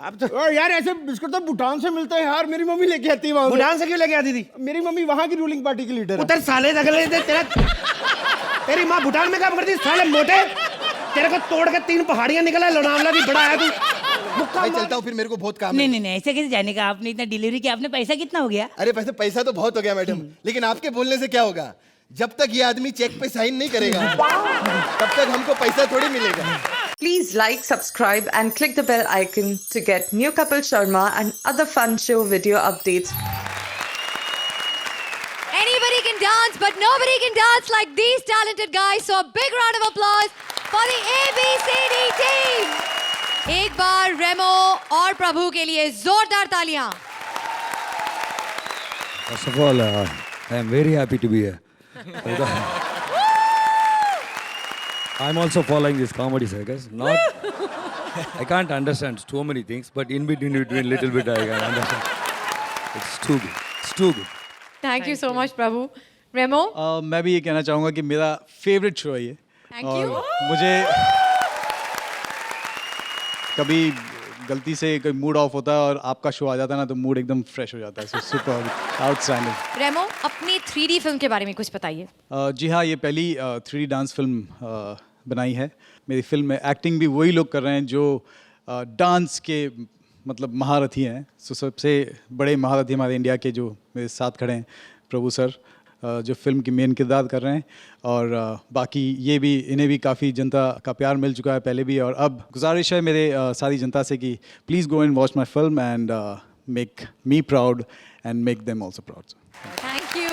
अब तो यार ऐसे बिस्कुट तो भूटान से मिलते हैं यार, मेरी मम्मी लेके आती है वहां। भूटान से क्यों लेके आती थी? मेरी मम्मी वहां की रूलिंग पार्टी की लीडर है। उधर साले दगले थे तेरा। तेरी माँ भूटान में काम करती साले मोटे। तेरे को तोड़ के 3 पहाड़ियां निकला, लोनावला भी बड़ा है तू। भाई चलता हूँ फिर, मेरे को बहुत काम है। नहीं ऐसे कैसे जाने का? आपने इतना डिलीवरी किया, आपने पैसा कितना हो गया? अरे पैसा तो बहुत हो गया मैडम, लेकिन आपके बोलने से क्या होगा? जब तक ये आदमी चेक पे साइन नहीं करेगा तब तक हमको पैसा थोड़ी मिलेगा। Please like, subscribe and click the bell icon to get new Kapil Sharma and other fun show video updates. Anybody can dance, but nobody can dance like these talented guys. So a big round of applause for the ABCD team. एक बार रेमो और प्रभु के लिए जोरदार तालियां। First of all, I am very happy to be here. I'm also following this comedy circus. Not, I can't understand so many things, but in between little bit I can understand. It's too good. It's too good. Thank you so much प्रभु। रेमो? मैं भी ये कहना चाहूँगा कि मेरा favourite show है ये। Thank और you. मुझे कभी गलती से कोई मूड ऑफ होता है और आपका शो आ जाता है ना, तो मूड एकदम फ्रेश हो जाता है। So super, outstanding. रेमो, अपनी 3D फिल्म के बारे में कुछ बताइए। जी हाँ, ये पहली 3D डांस फिल्म बनाई है मेरी फिल्म में। एक्टिंग भी वही लोग कर रहे हैं जो डांस के मतलब महारथी हैं। सो सबसे बड़े महारथी हमारे इंडिया के जो मेरे साथ खड़े हैं, प्रभु सर, जो फिल्म की मेन किरदार कर रहे हैं। और बाकी ये भी, इन्हें भी काफ़ी जनता का प्यार मिल चुका है पहले भी, और अब गुजारिश है मेरे सारी जनता से कि please go and watch my film and make me proud and make them also proud. Thank you.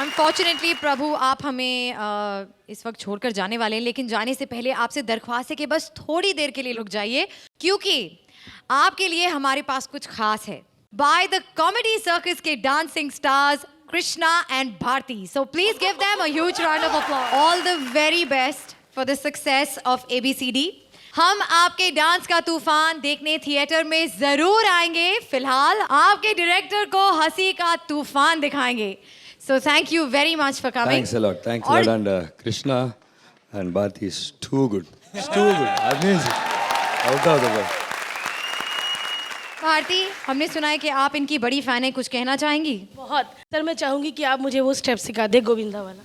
Unfortunately प्रभु, आप हमें इस वक्त छोड़कर जाने वाले हैं, लेकिन जाने से पहले आपसे दरख्वास्त है कि बस थोड़ी देर के लिए रुक जाइए, क्योंकि आपके लिए हमारे पास कुछ खास है। बाय द कॉमेडी सर्कस के dancing stars Krishna and Bharti. So please give them a huge round of applause. All the very best for the success of ABCD. हम आपके डांस का तूफान देखने थिएटर में जरूर आएंगे। फिलहाल आपके डायरेक्टर को हंसी का तूफान दिखाएंगे। So thank you very much for coming. Thanks a lot. Thanks a lot. And Krishna and Bharti is too good. It's too good. Amazing. Out of the world. Bharti, हमने सुना है कि आप इनकी बड़ी फैन है, कुछ कहना चाहेंगी? बहुत सर, मैं चाहूंगी कि आप मुझे वो स्टेप सिखा दे, गोविंदा वाला।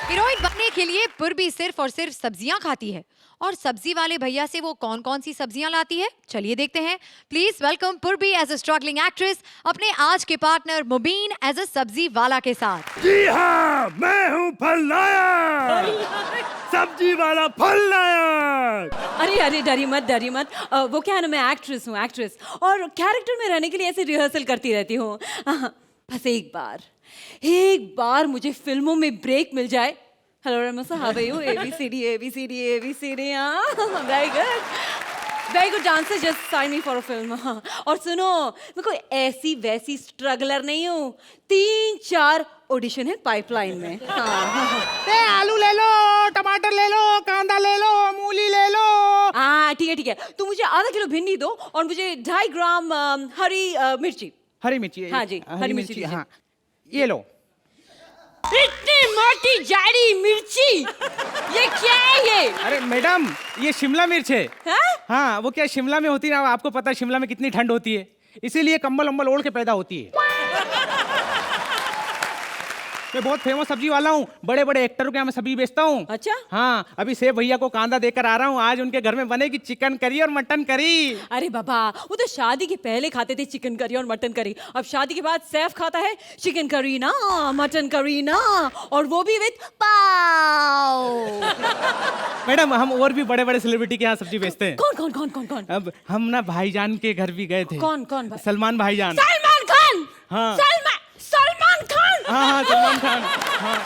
हीरोइन बनने के लिए पूर्वी सिर्फ और सिर्फ सब्जियां खाती है, और सब्जी वाले भैया से वो कौन कौन सी सब्जियां लाती है, चलिए देखते हैं। प्लीज वेलकम पूर्वी एज अ स्ट्रगलिंग एक्ट्रेस अपने आज के पार्टनर मुबीन एज अ सब्जी वाला के साथ। जी हाँ, मैं हूँ फल नायक, सब्जी वाला फल नायक। अरे डरी मत, वो क्या है ना, मैं एक्ट्रेस हूँ, एक्ट्रेस, और कैरेक्टर में रहने के लिए ऐसे रिहर्सल करती रहती हूँ। बस एक बार मुझे फिल्मों में ब्रेक मिल जाए। Hello Remo sir, how are you? ABCD, हाँ, very good dancer, just sign me for a film. और सुनो, मैं कोई ऐसी वैसी स्ट्रगलर नहीं हूँ, 3-4 ऑडिशन है पाइपलाइन में। हाँ। आलू ले लो, टमाटर ले लो, कांदा ले लो, मूली ले लो। हाँ ठीक है, तो मुझे आधा किलो भिंडी दो और मुझे 2.5 ग्राम हरी मिर्ची। हरी मिर्ची? हाँ जी, हरी मिर्ची। हाँ, ये लो। इतनी मोटी जाड़ी मिर्ची, ये क्या है ये? अरे मैडम, ये शिमला मिर्च है। हाँ? हाँ, वो क्या शिमला में होती है ना, आपको पता है शिमला में कितनी ठंड होती है, इसीलिए कंबल ओढ़ के पैदा होती है। मैं बहुत फेमस सब्जी वाला हूँ, बड़े बड़े एक्टरों के यहाँ मैं सब्जी बेचता हूँ। अच्छा? हाँ, अभी सेब भैया को कांदा देकर आ रहा हूँ, आज उनके घर में बनेगी चिकन करी और मटन करी। अरे बाबा, वो तो शादी के पहले खाते थे चिकन करी और मटन करी, अब शादी के बाद सैफ खाता है चिकन करी ना, मटन करी ना, और वो भी विद पाव। मैडम, हम और भी बड़े बड़े सेलिब्रिटी के यहाँ सब्जी बेचते हैं। कौन? अब हम ना भाईजान के घर भी गए थे। कौन? सलमान भाईजान। सलमान खान। हाँ। सलमान खान। हाँ, सलमान खान। हाँ।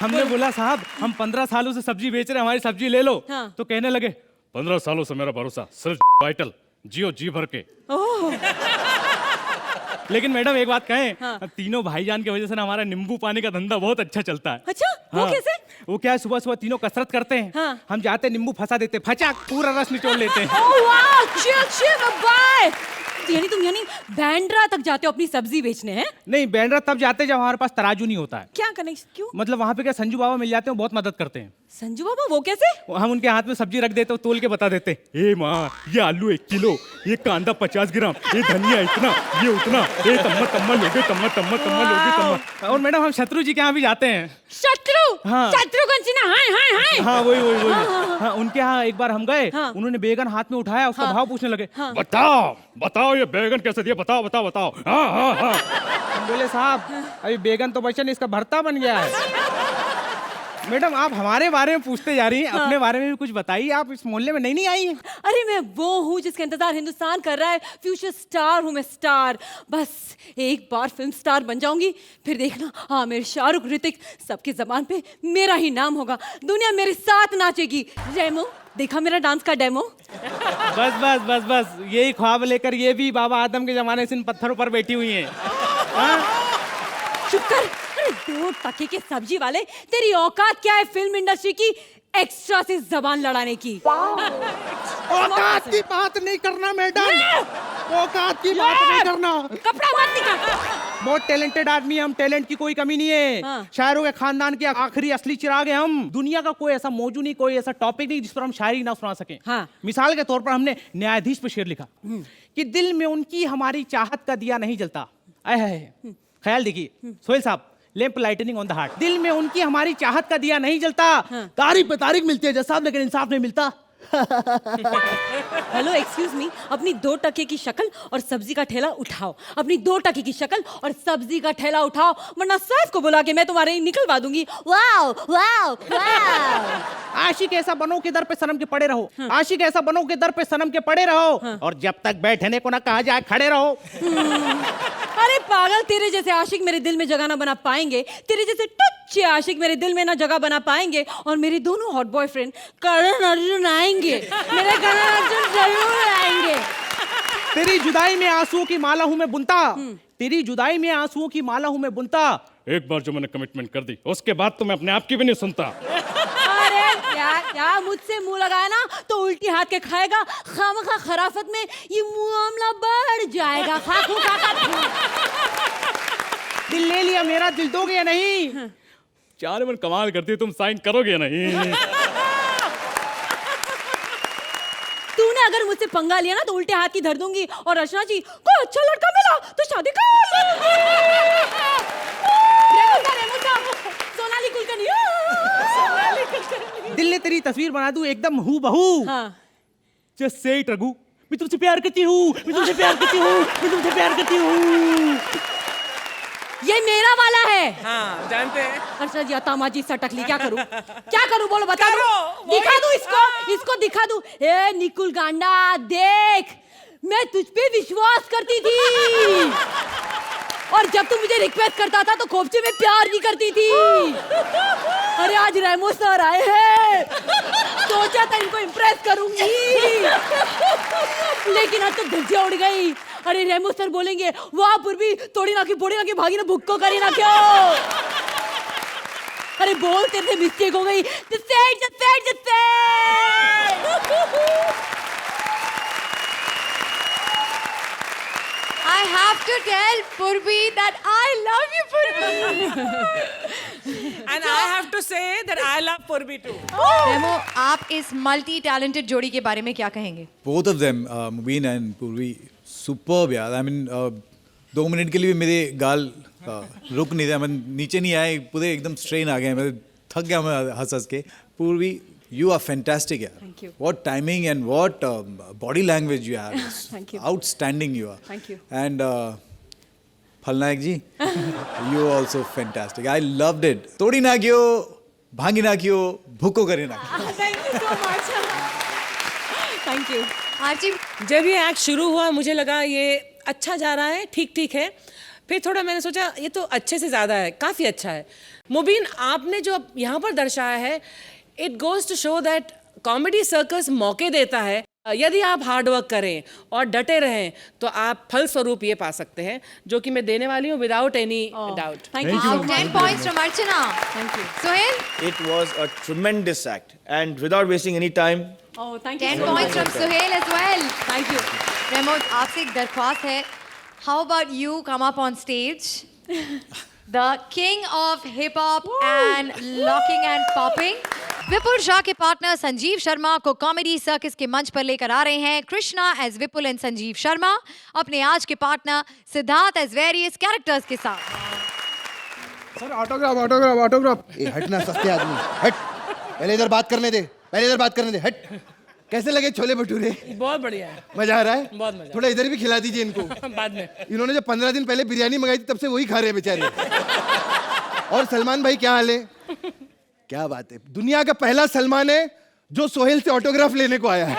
हमने बोला साहब, हम 15 सालों से सब्जी बेच रहे हैं, हमारी सब्जी ले लो। हाँ। तो कहने लगे 15 सालों से मेरा भरोसा, सिर्फ वाइटल जियो जी भर के। लेकिन मैडम एक बात कहें, हाँ। तीनों भाईजान की वजह से ना हमारा नींबू पानी का धंधा बहुत अच्छा चलता है। अच्छा, वो कैसे? वो क्या है, सुबह सुबह तीनों कसरत करते हैं। हाँ। हम जाते नींबू फंसा देते, फचाक पूरा रस निचोड़ लेते हैं। यानी बैंड्रा तक जाते हो अपनी सब्जी बेचने? हैं? नहीं, बैंड्रा तब जाते जब हमारे पास तराजू नहीं होता है। क्या कनेक्शन? क्यों? मतलब वहाँ पे क्या संजू बाबा मिल जाते हैं, बहुत मदद करते हैं। संजू बाबा वो कैसे? हम उनके हाथ में सब्जी रख देते, तोल के बता देते, ए माँ ये आलू 1 किलो, ये कांदा 50 ग्राम, ये धनिया इतना, ये उतना, ये तम्मा लोगे, तम्मा। और मैडम हम शत्रु जी के यहाँ भी जाते हैं। शत्रु? हाँ। शत्रुघ्न सिन्हा, हाय। हाँ वही। हाँ, उनके यहाँ एक बार हम गए, उन्होंने बैगन हाथ में उठाया, उसका भाव पूछने लगे। बताओ ये बैगन कैसे दिया, बताओ। हाँ। हम बोले साहब अभी बैगन तो बचा नहीं, इसका भरता बन गया है। मैडम आप हमारे बारे में पूछते जा रही हैं, अपने बारे में भी कुछ बताइए, आप इस मोहल्ले में नहीं आई हैं। अरे मैं वो हूँ जिसका इंतजार हिंदुस्तान कर रहा है, फ्यूचर स्टार हूँ मैं, स्टार। बस एक बार फिल्म स्टार बन जाऊंगी, फिर देखना आमिर, शाहरुख, ऋतिक सबकी जबान पे मेरा ही नाम होगा, दुनिया मेरे साथ नाचेगी। रेमो देखा मेरा डांस का डेमो? बस यही ख्वाब लेकर ये भी बाबा आदम के जमाने से इन पत्थरों पर बैठी हुई हैं। चुप कर। 2 टके के सब्जी वाले, तेरी औकात क्या है फिल्म इंडस्ट्री की एक्स्ट्रा से जबान लड़ाने की? औकात की बात नहीं करना मैडम, औकात की बात नहीं करना। कपड़ा मत निकाल। बहुत टैलेंटेड आदमी है हम, टैलेंट की कोई कमी नहीं है। हाँ। शायरों के खानदान के आखिरी असली चिराग है हम। दुनिया का कोई ऐसा मौजू नहीं, कोई ऐसा टॉपिक नहीं जिस पर हम शायरी ना सुना सकें। हाँ। मिसाल के तौर पर हमने न्यायाधीश पे शेर लिखा कि दिल में उनकी हमारी चाहत का दिया नहीं जलता। ख्याल देखिए सोहेल साहब, lamp lightning on the heart. दिल में उनकी हमारी चाहत का दिया नहीं जलता। तारीख पे तारीख मिलती है जज साहब, लेकिन इंसाफ नहीं मिलता। हेलो एक्सक्यूज मी, अपनी 2 टके की शक्ल और सब्जी का ठेला उठाओ। अपनी 2 टके की शक्ल और सब्जी का ठेला उठाओ, वरना सैफ को बुला के मैं तुम्हारे निकलवा दूंगी। Wow wow wow. आशिक ऐसा बनो के दर पे सनम के पड़े रहो। आशिक ऐसा बनो के दर पे सनम के पड़े रहो। और जब तक बैठने को ना कहा जाए खड़े रहो। अरे पागल, तेरे जैसे आशिक मेरे दिल में जगह ना बना पाएंगे, तेरे जैसे टच्चे आशिक मेरे दिल में ना जगह बना पाएंगे, और मेरे दोनों हॉट बॉयफ्रेंड करण अर्जुन आएंगे, मेरे करण अर्जुन जरूर आएंगे। तेरी जुदाई में आंसुओं की माला हूं मैं बुनता, तेरी जुदाई में आंसुओं की माला हूं मैं बुनता। एक बार जो मैंने कमिटमेंट कर दी, उसके बाद तो मैं अपने आप की भी नहीं सुनता। अरे क्या मुझसे मुंह लगाया ना तो उल्टी हाथ के खाएगा, खामखा खराफत में ये मामला बढ़ जाएगा। दिल ले लिया मेरा, दिल दोगे या नहीं? चार मन कमाल करती, तुम साइन करोगे या नहीं? तूने अगर मुझसे पंगा लिया ना तो उल्टे हाथ की धर दूंगी, और अर्चना जी को अच्छा लड़का मिला तो शादी कर लूंगी। सोनाली कुलकर्णी। दिल ने तेरी तस्वीर बना दूं एकदम हूबहू। हाँ। जस्ट से इट रघु, मैं तुमसे प्यार करती हूँ, मैं तुमसे प्यार करती हूँ, मैं तुमसे प्यार करती हूँ। ये मेरा वाला है। हाँ, जानते हैं। अर्चना जी तामाजी सटकली, क्या करूं बोलो, बता दो, दिखा दूं इसको दिखा दूं। ए निकुल गांडा देख, मैं तुझ पे विश्वास करती थी, और जब तू मुझे रिक्वेस्ट करता था तो खोपचे में प्यार नहीं करती थी। अरे आज रेमो सर आए हैं, सोचा था इनको इम्प्रेस करूंगी, लेकिन आज तो धज्जियां उड़ गई। अरे रेमो सर बोलेंगे, वाह पूर्वी तोड़ी ना की बोड़ी ना की भागी ना भुक्को करी ना क्यों। अरे बोल, तेरे से मिस्टेक हो गई। I have to tell Purvi that I love you, Purvi. And I have to say that I love Purvi too. रेमो, आप इस मल्टी टैलेंटेड जोड़ी के बारे में क्या कहेंगे? Both of them, Mubin and Purvi, superb यार। I mean, 2 मिनट के लिए मेरे गाल रुक नहीं थे, मैं नीचे नहीं आए, पूरे एकदम स्ट्रेन आ गए, मैं थक गया मैं हंस के। Purvi, you are fantastic यार। Thank you. What timing and what body language you have. Thank you. Outstanding you are. Thank you. And Phalnayak ji, you also fantastic. I loved it. तोड़ी ना क्यों, भांगी ना क्यों, भूको करे ना क्यों। Thank you so much. Thank you. आरती, जब ये एक्ट शुरू हुआ मुझे लगा ये अच्छा जा रहा है, ठीक है। फिर थोड़ा मैंने सोचा ये तो अच्छे से ज़्यादा है, काफ़ी अच्छा है। मुबीन, आपने जो यहाँ पर दर्शाया है, it goes to show that comedy circus मौके देता है। यदि आप हार्ड वर्क करें और डटे रहें तो आप फलस्वरूप ये पा सकते हैं, जो कि मैं देने वाली हूँ without any doubt. Thank you. 10 points from Archana. Thank you. Sohail, It was a tremendous act, and without wasting any time, Oh, thank you. 10 so points much. from Sohail as well. Thank you. रेमो, आपसे एक दरख्वास्त है, how about you come up on stage? The king of hip hop and locking and popping. विपुल शाह के partner Sanjeev Sharma को comedy circus के मंच पर लेकर आ रहे हैं कृष्णा एज विपुल एंड संजीव शर्मा अपने आज के partner Siddharth as various characters के साथ। Sir autograph autograph autograph. ए हटना सस्ते आदमी, हट। पहले इधर बात करने दे, पहले इधर बात करने दे, हट। कैसे लगे छोले भटूरे? बहुत बढ़िया है, मजा आ रहा है? बहुत मजा। थोड़ा इधर भी खिला दीजिए इनको। बाद में। इन्होंने जो 15 दिन पहले बिरयानी मंगाई थी तब से वही खा रहे हैं बेचारे। और सलमान भाई क्या हाल है? क्या बात है, दुनिया का पहला सलमान है जो सोहेल से ऑटोग्राफ लेने को आया है।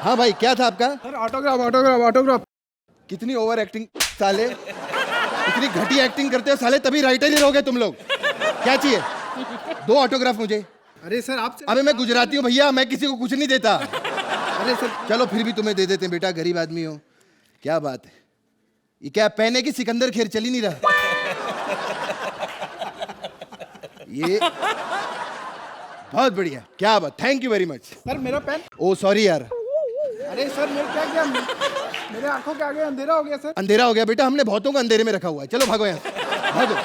हाँ भाई क्या था आपका? Sir autograph autograph autograph. कितनी ओवर एक्टिंग साले, इतनी घटी एक्टिंग करते हो साले, तभी राइटर ही रहोगे तुम लोग। क्या चाहिए? 2 ऑटोग्राफ मुझे। अरे सर आपसे। अबे मैं गुजराती हूँ भैया, मैं किसी को कुछ नहीं देता। अरे सर चलो फिर भी तुम्हें दे देते हैं बेटा, गरीब आदमी हो। क्या बात है, ये क्या पहने की सिकंदर खेर चल ही नहीं रहा? ये बहुत बढ़िया, क्या बात, thank you very much. Sir मेरा पेन। ओ सॉरी यार। अरे सर मैं क्या किया, मेरे आंखों के आगे अंधेरा हो गया सर। अंधेरा हो गया बेटा, हमने बहुतों को अंधेरे में रखा हुआ है। चलो भागो यहाँ से, भागो।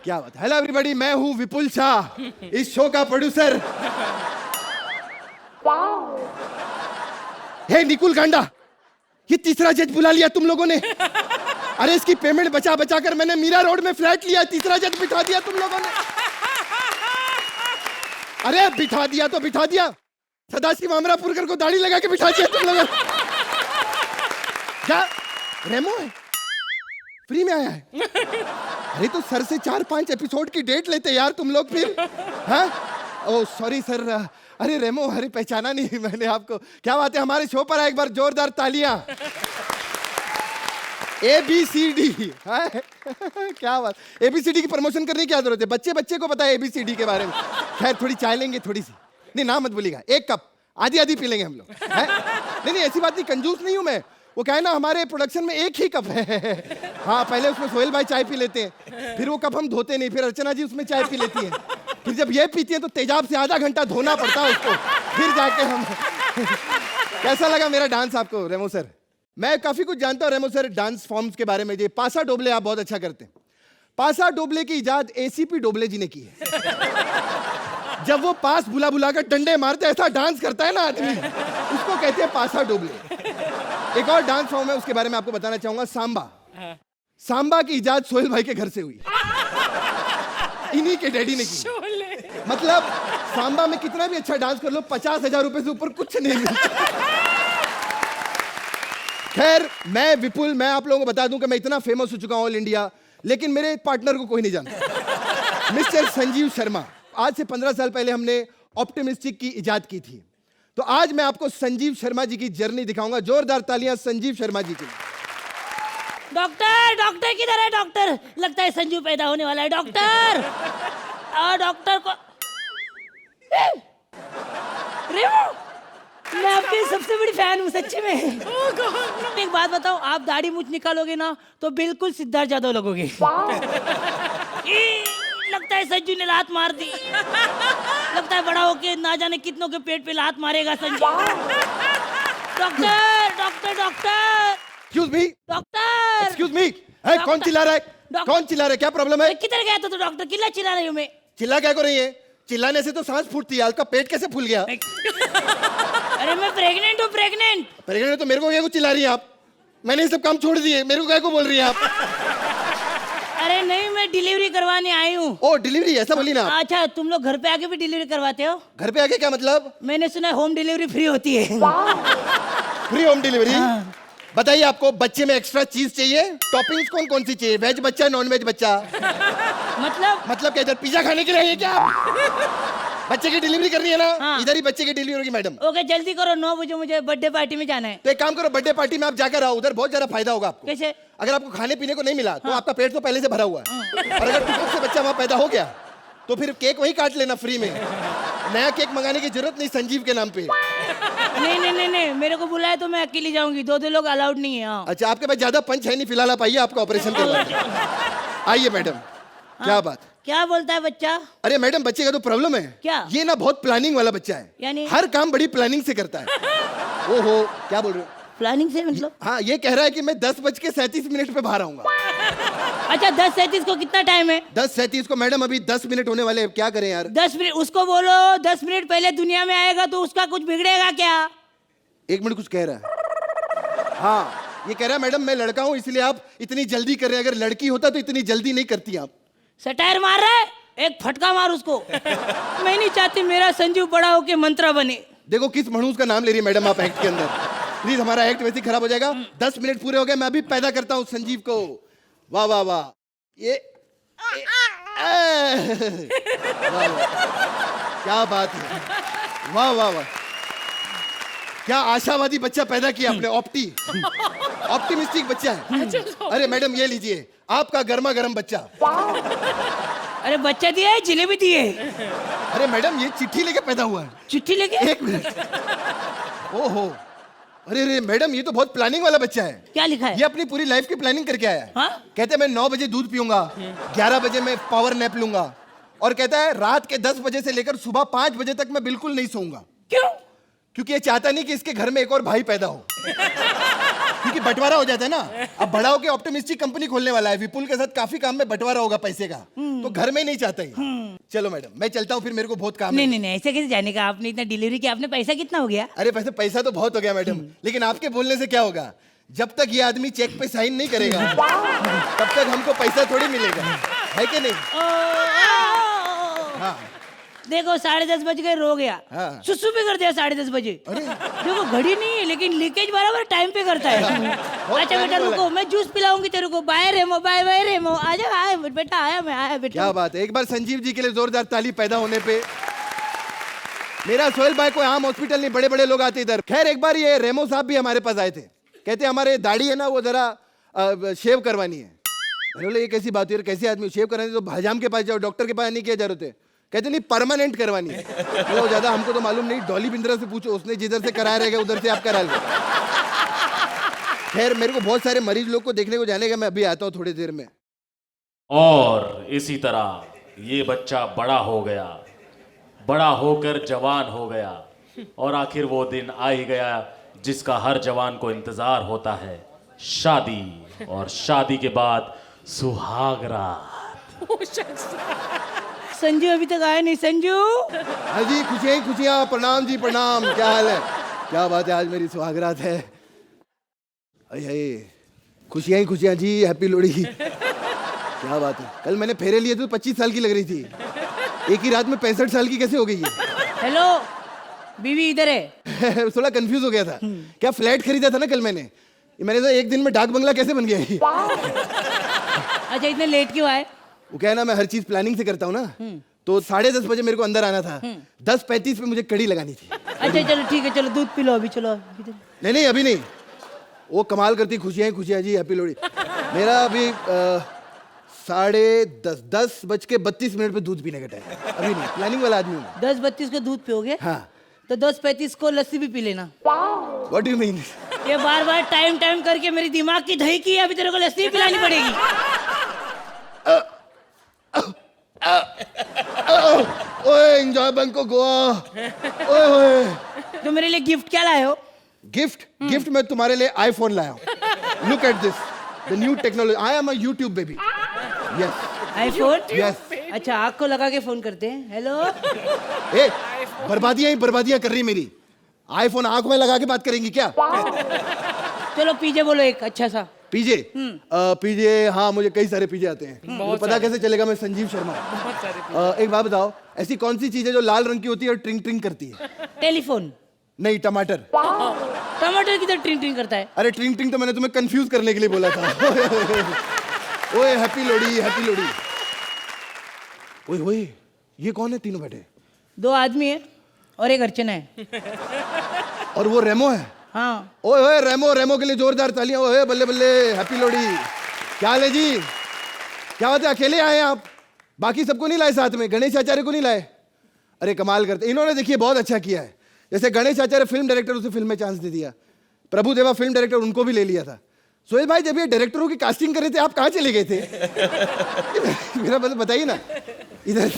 क्या बात। हेलो एवरीबॉडी, मैं हूँ विपुल शाह, इस शो का प्रोड्यूसर। हे निकुल गांडा, ये तीसरा जज बुला लिया तुम लोगों ने। अरे इसकी पेमेंट बचा बचा कर मैंने मीरा रोड में फ्लैट लिया, तीसरा जज बिठा दिया तुम लोगों ने। अरे बिठा दिया तो बिठा दिया, सदाशिव अमरापुरकर को दाढ़ी लगा के बिठा दिया तुम लोगों ने। क्या रेमो है, फ्री में आया है? अरे तो सर से 4-5 एपिसोड की डेट लेते यार तुम लोग फिर। हाँ ओ सॉरी सर। अरे रेमो, अरे पहचाना नहीं मैंने आपको। क्या बात है, हमारे शो पर आए, एक बार जोरदार तालियां। ABCD। क्या बात, ABCD की प्रमोशन करने की क्या जरूरत है, बच्चे बच्चे को पता है ABCD के बारे में। खैर थोड़ी चाय लेंगे, थोड़ी सी। नहीं नाम मत बोलिएगा, 1 कप आधी आधी पी लेंगे हम लोग। नहीं ऐसी बात नहीं, कंजूस नहीं हूं मैं। वो क्या है ना, हमारे प्रोडक्शन में 1 ही कप है। हाँ पहले उसमें सोहेल भाई चाय पी लेते हैं, फिर वो कप हम धोते नहीं, फिर अर्चना जी उसमें चाय पी लेती है, फिर जब ये पीती है तो तेजाब से आधा घंटा धोना पड़ता है उसको, फिर जाके हम। कैसा लगा मेरा डांस आपको रेमो सर? मैं काफी कुछ जानता हूँ रेमो सर डांस फॉर्म्स के बारे में। जी पासा डोबले आप बहुत अच्छा करते हैं। पासा डोबले की इजाद ACP डोबले जी ने की है। जब वो पास बुला बुला कर डंडे मारते ऐसा डांस करता है ना आदमी, उसको कहते हैं पासा डोबले। एक और डांस फॉर्म है, उसके बारे में आपको बताना चाहूंगा, सांबा। सांबा की इजाद सोहेल भाई के घर से हुई, इन्हीं के डैडी ने की। मतलब सांबा में कितना भी अच्छा डांस कर लो, 50,000 रुपए से ऊपर कुछ नहीं मिलता। खैर मैं विपुल, मैं आप लोगों को बता दूं कि मैं इतना फेमस हो चुका हूं ऑल इंडिया, लेकिन मेरे पार्टनर को कोई नहीं जानता। मिस्टर संजीव शर्मा। आज से 15 साल पहले हमने ऑप्टिमिस्टिक की इजाद की थी, तो आज मैं आपको संजीव शर्मा जी की जर्नी दिखाऊंगा। जोरदार तालियां संजीव शर्मा जी के लिए। डॉक्टर, डॉक्टर किधर है? डॉक्टर, लगता है संजू पैदा होने वाला है। डॉक्टर, डॉक्टर को। रेमो, मैं आपकी सबसे बड़ी फैन हूँ सच्ची में। एक बात बताओ, आप दाढ़ी मूछ निकालोगे ना तो बिल्कुल सिद्धार्थ यादव लगोगे। लगता है संजू ने लात मार दी। लगता है बड़ा होके ना जाने कितनों के पेट पे लात मारेगा Sanju. Doctor, doctor, doctor. Excuse me doctor, excuse me. कौन चिल्ला रहा है? कौन चिल्ला रहा है? क्या प्रॉब्लम है? किधर गया था तो डॉक्टर? किल्ला चिल्ला रही हूँ मैं। चिल्ला क्या कर रही है? चिल्लाने से तो सांस फूटती है, आपका पेट कैसे फूल गया? अरे मैं प्रेग्नेंट हूँ, प्रेग्नेंट। प्रेग्नेंट तो मेरे को क्या को चिल्ला रही है आप? मैंने ये सब काम छोड़ दिए, मेरे को क्या को बोल रही है आप? अरे नहीं, मैं डिलीवरी करवाने आई हूँ। ओ डिलीवरी, ऐसा बोली ना। अच्छा, तुम लोग घर पे आके भी डिलीवरी करवाते हो? घर पे आके क्या मतलब? मैंने सुना है होम डिलीवरी फ्री होती है। Free home delivery? बताइए आपको बच्चे में एक्स्ट्रा चीज चाहिए? टॉपिंग्स कौन कौन सी चाहिए? वेज बच्चा, नॉन वेज बच्चा? मतलब क्या इधर पिज्जा खाने के लिए है क्या? बच्चे की डिलीवरी करनी है ना? हाँ। इधर ही बच्चे की डिलीवरी होगी मैडम। ओके जल्दी करो, 9 बजे मुझे बर्थडे पार्टी में जाना है। तो एक काम करो, बर्थडे पार्टी में आप जाकर आओ, उधर बहुत ज्यादा फायदा होगा आपको। कैसे? अगर आपको खाने पीने को नहीं मिला तो आपका पेट तो पहले से भरा हुआ है, और अगर टुकड़े से बच्चा वहां पैदा हो गया तो फिर केक वहीं काट लेना फ्री में। नया केक मंगाने की जरूरत नहीं संजीव के नाम पे। नहीं नहीं नहीं नहीं, मेरे को बुलाया तो मैं अकेली जाऊंगी, 2 लोग अलाउड नहीं है। हाँ। अच्छा, आपके पास ज्यादा पंच है नहीं फिलहाल, आप आइए, आपका ऑपरेशन करवाएंगे। आइए मैडम। क्या बात? क्या बोलता है बच्चा? अरे मैडम, बच्चे का तो प्रॉब्लम है। क्या? ये ना बहुत प्लानिंग वाला बच्चा है, यानी हर काम बड़ी प्लानिंग से करता है। ओहो, क्या बोल रहे हो? प्लानिंग से मतलब? हाँ, ये कह रहा है कि मैं 10:37 पे बाहर आऊंगा। अच्छा 10:37 को कितना टाइम है? 10:37 को मैडम अभी 10 मिनट होने वाले हैं, क्या करें यार? 10 मिनट उसको बोलो 10 मिनट पहले दुनिया में आएगा तो उसका कुछ बिगड़ेगा क्या? 1 मिनट कुछ कह रहा है। हाँ ये कह रहा है मैडम मैं लड़का हूँ इसलिए आप इतनी जल्दी कर रहे हैं, अगर लड़की होता तो इतनी जल्दी नहीं करती आप। सटायर मार रहा है, एक फटका मार उसको। मैं नहीं चाहती मेरा संजीव बड़ा होके मंत्रा बने। देखो किस मणूस का नाम ले रही है मैडम आप एक्ट के अंदर, प्लीज हमारा एक्ट वैसे ही खराब हो जाएगा। 10 मिनट पूरे हो गए, मैं अभी पैदा करता हूँ संजीव को। वाह वाह वाह, ये वाह वाह क्या बात है, वाह वाह वाह क्या आशावादी बच्चा पैदा किया आपने, ऑप्टिमिस्टिक बच्चा है। अरे मैडम ये लीजिए आपका गर्मा गर्म बच्चा। अरे बच्चा दिया है जिलेबी दी है। अरे मैडम ये चिट्ठी लेके पैदा हुआ है। चिट्ठी लेके? 1 मिनट, ओहो अरे अरे मैडम ये तो बहुत प्लानिंग वाला बच्चा है। क्या लिखा है? ये अपनी पूरी लाइफ की प्लानिंग करके आया है। हाँ? कहते हैं मैं 9 बजे दूध पीऊंगा, 11 बजे मैं पावर नैप लूंगा, और कहता है रात के 10 बजे से लेकर सुबह 5 बजे तक मैं बिल्कुल नहीं सोऊंगा। क्यों? क्योंकि ये चाहता नहीं कि इसके घर में एक और भाई पैदा हो, क्योंकि बंटवारा हो जाता है ना। अब बड़ा होकर ऑप्टिमिस्टिक कंपनी खोलने वाला है, विपुल के साथ काफी काम में बंटवारा होगा पैसे का, तो घर में नहीं चाहता ही। चलो मैडम मैं चलता हूँ, फिर मेरे को बहुत काम है। नहीं ऐसे कैसे जाने का, आपने इतना डिलीवरी किया, आपने पैसा कितना हो गया? अरे पैसा तो बहुत हो गया मैडम, लेकिन आपके बोलने से क्या होगा, जब तक ये आदमी चेक पे साइन नहीं करेगा तब तक हमको पैसा थोड़ी मिलेगा, है कि नहीं? हाँ देखो 10:30 बज गए, रो गया। हाँ। सुसु भी कर दिया 10:30 बजे। देखो घड़ी नहीं है लेकिन लीकेज बराबर टाइम पे करता है। अच्छा बेटा रुको, मैं जूस पिलाऊंगी तेरे को। बाय रेमो, बाय बाय रेमो। आजा आया बेटा, आया मैं, आया बेटा। क्या बात है, एक बार संजीव जी के लिए जोरदार ताली पैदा होने पे। मेरा सोहेल भाई कोई आम हॉस्पिटल नहीं, बड़े बड़े लोग आते इधर। खैर एक बार ये रेमो साहब भी हमारे पास आए थे, कहते हमारे दाढ़ी है ना वो जरा शेव करवानी है। मैंने बोला ये कैसी बात है, कैसे आदमी शेव करानी, तो भाजाम के पास जाओ, डॉक्टर के पास नहीं किया जरूरत है। कहते नहीं परमानेंट करवानी है। बोलो ज्यादा हमको तो मालूम नहीं, डॉली बिंद्रा से पूछो, उसने जिधर से कराया रहेगा उधर से आप करा लो। खैर मेरे को बहुत सारे मरीज लोग को देखने को जाने का, मैं अभी आता हूँ थोड़ी देर में। और इसी तरह ये बच्चा बड़ा हो गया, बड़ा होकर जवान हो गया, और आखिर वो दिन आ ही गया जिसका हर जवान को इंतजार होता है, शादी। और शादी के बाद सुहाग रात। संजू अभी तक आया नहीं। संजू हाँ जी, खुशियाँ खुशियाँ, प्रणाम जी प्रणाम, क्या हाल है? क्या बात है, आज मेरी सुहागरात है। खुशियाँ खुशियाँ जी, हैप्पी लोहड़ी। क्या बात है, कल मैंने फेरे लिए तो 25 साल की लग रही थी, एक ही रात में 65 साल की कैसे हो गई है? हेलो बीवी इधर है। थोड़ा कंफ्यूज हो गया था। क्या फ्लैट खरीदा था ना कल मैंने तो एक दिन में डाक बंगला कैसे बन गया ये? अच्छा इतने लेट क्यों आए? वो क्या है ना, मैं हर चीज प्लानिंग से करता हूँ ना, तो 10:30 बजे मेरे को अंदर आना था, 10:35 पे मुझे कड़ी लगानी थी। अच्छा चलो ठीक है, चलो दूध पी लो अभी, चलो। नहीं अभी नहीं, वो कमाल करती। खुशियाँ खुशियाँ जी, हैप्पी लोहड़ी। मेरा अभी 10:32 पे दूध पीने का टाइम, अभी नहीं, प्लानिंग वाला आदमी हूँ। 10:32 को दूध पियोगे? हाँ। तो 10:35 को लस्सी भी पी लेना। What do you mean? ये बार बार टाइम करके मेरी दिमाग की दही की, अभी तेरे को लस्सी पिलानी पड़ेगी। ओए एंजॉय बैंक को गोवा। ओए तो मेरे लिए गिफ्ट क्या लाए हो? गिफ्ट मैं तुम्हारे लिए आईफोन लाया हूँ। Look at this, the new technology. I am a YouTube baby. Yes iPhone. Yes. अच्छा आँख को लगा के फोन करते हैं। हेलो। ए बर्बादियां कर रही मेरी। आईफोन आंख में लगा के बात करेंगी क्या? चलो पीजे बोलो एक अच्छा सा। पीजे? पीजे, हाँ मुझे कई सारे पीजे आते हैं। मुझे पता कैसे चलेगा, मैं संजीव शर्मा। एक बात बताओ, ऐसी कौन सी चीज है जो लाल रंग की होती है और ट्रिंग ट्रिंग करती है? टेलीफोन। नहीं, टमाटर। टमाटर किधर ट्रिंग ट्रिंग करता है? अरे ट्रिंग ट्रिंग तो मैंने तुम्हें कंफ्यूज करने के लिए बोला था। ओए हैप्पी लोहड़ी, हैप्पी लोहड़ी। ओए ओए ये कौन है? तीनों बैठे? 2 आदमी है और एक अर्चना है। और वो रेमो है? हाँ। ओए ओए रेमो के लिए जोरदार तालियां। ओए बल्ले बल्ले, हैप्पी लोहड़ी। क्या हाल है जी? क्या बात है, अकेले आए आप? बाकी सबको नहीं लाए साथ में? गणेश आचार्य को नहीं लाए? अरे कमाल करते, इन्होंने देखिए बहुत अच्छा किया है। जैसे गणेश आचार्य फिल्म डायरेक्टर, उसे फिल्म में चांस दे दिया। प्रभु देवा फिल्म डायरेक्टर, उनको भी ले लिया था। सोहेल भाई जब ये डायरेक्टरों की कास्टिंग कर रहे थे, आप कहाँ चले गए थे? मेरा बताइए ना। इधर।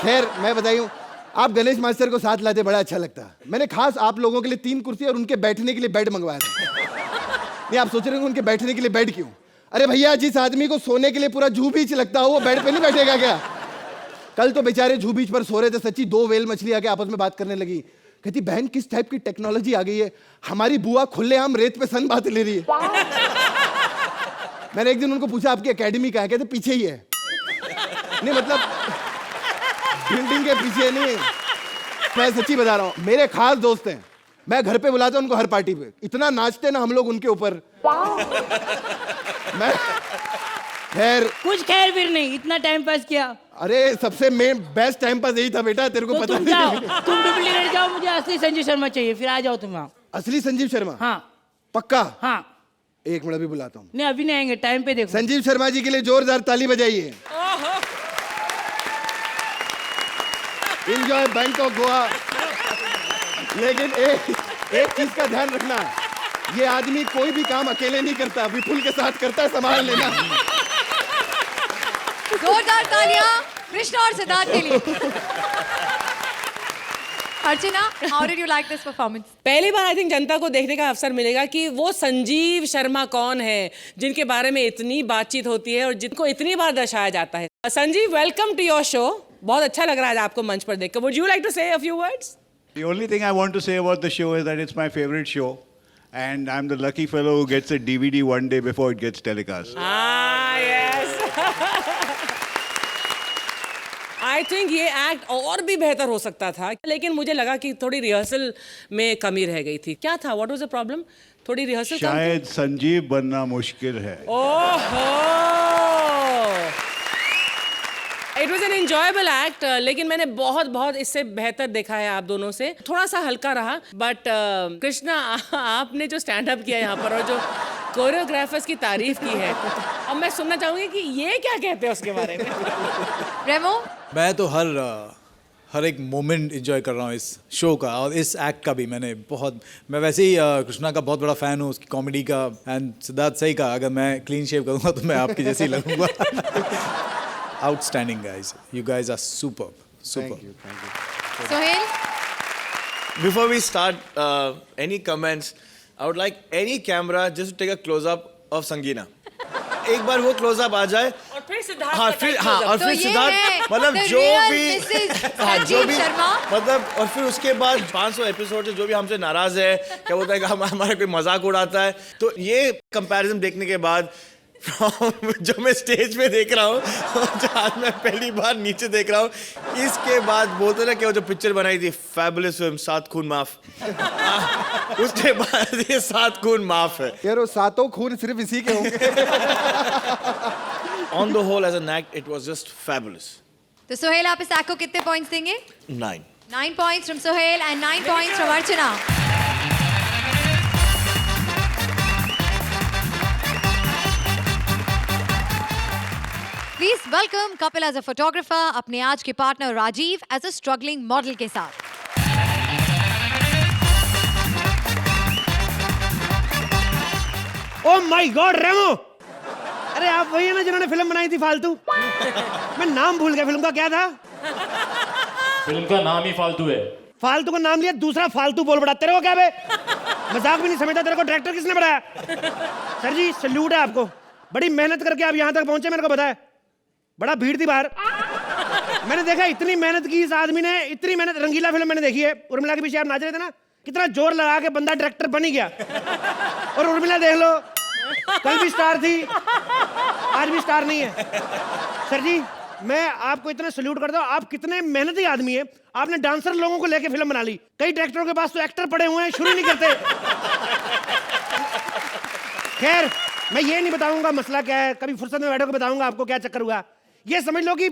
खैर मैं बताइए, आप गणेश मास्टर को साथ लाते बड़ा अच्छा लगता। मैंने खास आप लोगों के लिए 3 कुर्सी और उनके बैठने के लिए बेड मंगवाया था। नहीं आप सोच रहे होंगे उनके बैठने के लिए बेड क्यों? अरे भैया, जिस आदमी को सोने के लिए पूरा जू बीच लगता हो वो बेड पे नहीं बैठेगा क्या? कल तो बेचारे जू बीच पर सो रहे थे, सच्ची 2 व्हेल मछली आके आपस में बात करने लगी। कहती बहन किस टाइप की टेक्नोलॉजी आ गई है, हमारी बुआ खुलेआम रेत पे सन बात ले रही है। मैंने एक दिन उनको पूछा आपकी एकेडमी कहाँ है? कहते पीछे ही है। नहीं मतलब बिल्डिंग के पीछे नहीं, मैं सच्ची बता रहा हूँ, मेरे खास दोस्त हैं, मैं घर पे बुलाता हूँ उनको हर पार्टी पे, इतना नाचते ना हम लोग उनके ऊपर। मैं खैर कुछ खैर फिर नहीं, इतना टाइम पास किया। अरे सबसे मेन बेस्ट टाइम पास यही था बेटा, तेरे को तो पता तुम जाओ, नहीं। तुम डुप्लीकेट जाओ, मुझे असली संजीव शर्मा चाहिए, फिर आ जाओ तुम वहाँ। असली संजीव शर्मा? हाँ पक्का? हाँ। एक मिनट अभी बुलाता हूँ। नहीं अभी नहीं आएंगे, टाइम पे देखो। संजीव शर्मा जी के लिए जोरदार ताली बजाइए। Enjoy Bangkok Goa. लेकिन एक चीज का ध्यान रखना, ये आदमी कोई भी काम अकेले नहीं करता, विपुल के साथ करता है, संभाल लेना। जोरदार तालियां कृष्णा और सिद्धार्थ के लिए। Archana, how did you like this performance? पहली बार आई थिंक जनता को देखने का अवसर मिलेगा कि वो संजीव शर्मा कौन है जिनके बारे में इतनी बातचीत होती है और जिनको इतनी बार दर्शाया जाता है। Sanjeev, welcome to your show. बहुत अच्छा लग रहा है आपको मंच पर देखकर। वुड यू लाइक टू से a few words? The only thing I want to say about the show is that it's my favorite show, and I'm the lucky fellow who gets a DVD one day before it gets telecast. Ah, yes. I think ये act और भी बेहतर हो सकता था, लेकिन मुझे लगा कि थोड़ी रिहर्सल में कमी रह गई थी। क्या था? What was the problem? थोड़ी रिहर्सल शायद संजीव बनना मुश्किल है। ओहो, it was an enjoyable act, लेकिन मैंने बहुत इससे बेहतर देखा है आप दोनों से। थोड़ा सा हल्का रहा, बट कृष्णा आपने जो स्टैंड अप किया यहाँ पर और जो कोरियोग्राफर्स की तारीफ की है, अब मैं सुनना चाहूंगी कि ये क्या कहते हैं उसके बारे में। रेमो? मैं तो हर एक मोमेंट एंजॉय कर रहा हूँ इस शो का, और इस एक्ट का भी। मैं वैसे ही कृष्णा का बहुत बड़ा फ़ैन हूँ, उसकी कॉमेडी का। एंड सिद्धार्थ सही कहा, अगर मैं क्लीन शेव करूँगा तो मैं आपकी जैसे ही लगूंगा। Outstanding guys, you guys are superb. Thank you. Sohail? Before we start, any comments? I would like any camera just to take a close up of Sangeena. एक बार वो क्लोज अप आ जाए और फिर सिद्धार्थ हाँ फिर हाँ और तो फिर ये सिद्धार्थ है मतलब the जो real भी Mrs. हाँ जो संजीव भी शर्मा। मतलब और फिर उसके बाद 500 एपिसोड से जो भी हमसे नाराज है, क्या बोलता है कि हमारा कोई मजाक उड़ाता है, तो ये कंपैरिजन देखने के बाद जो मैं स्टेज पे देख रहा हूँ जो आज मैं पहली बार नीचे देख रहा हूँ, इसके बाद बोलते ना कि वो जो पिक्चर बनाई थी फैबुलस फिल्म 7 खून माफ, उसके बाद ये 7 खून माफ है। यार वो 7 खून सिर्फ इसी के होंगे। On the whole as an act it was just fabulous. तो सोहेल, आप इस एक्ट को कितने पॉइंट्स देंगे? 9. 9 points from Sohail and 9 points from Archana. Please welcome Kapil as a photographer, अपने आज के partner Rajeev as a struggling model के साथ। ओ माय गॉड रेमो, अरे आप वही है ना जिन्होंने फिल्म बनाई थी फालतू? मैं नाम भूल गया, फिल्म का क्या था? फिल्म का नाम ही फालतू है। फालतू का नाम लिया, दूसरा फालतू बोल पड़ा। तेरे को क्या बे, मजाक भी नहीं समझता? तेरे को डायरेक्टर किसने बनाया? सर जी सल्यूट है आपको, बड़ी मेहनत करके आप यहाँ तक पहुंचे, मेरे को बताया। बड़ा भीड़ थी बाहर, मैंने देखा इतनी मेहनत की इस आदमी ने, इतनी मेहनत। रंगीला फिल्म मैंने देखी है, उर्मिला के पीछे आप नाच रहे थे ना, कितना जोर लगा के बंदा डायरेक्टर बन ही गया। और उर्मिला देख लो, कल भी स्टार थी, आज भी स्टार नहीं है। सर जी मैं आपको इतना सल्यूट करता हूँ, आप कितने मेहनती आदमी है। आपने डांसर लोगों को लेके फिल्म बना ली, कई डायरेक्टरों के पास तो एक्टर पड़े हुए हैं, शुरू नहीं करते। खैर मैं ये नहीं बताऊंगा मसला क्या है, कभी फुर्सत में बैठो के बताऊंगा आपको क्या चक्कर हुआ। ये समझ लो कि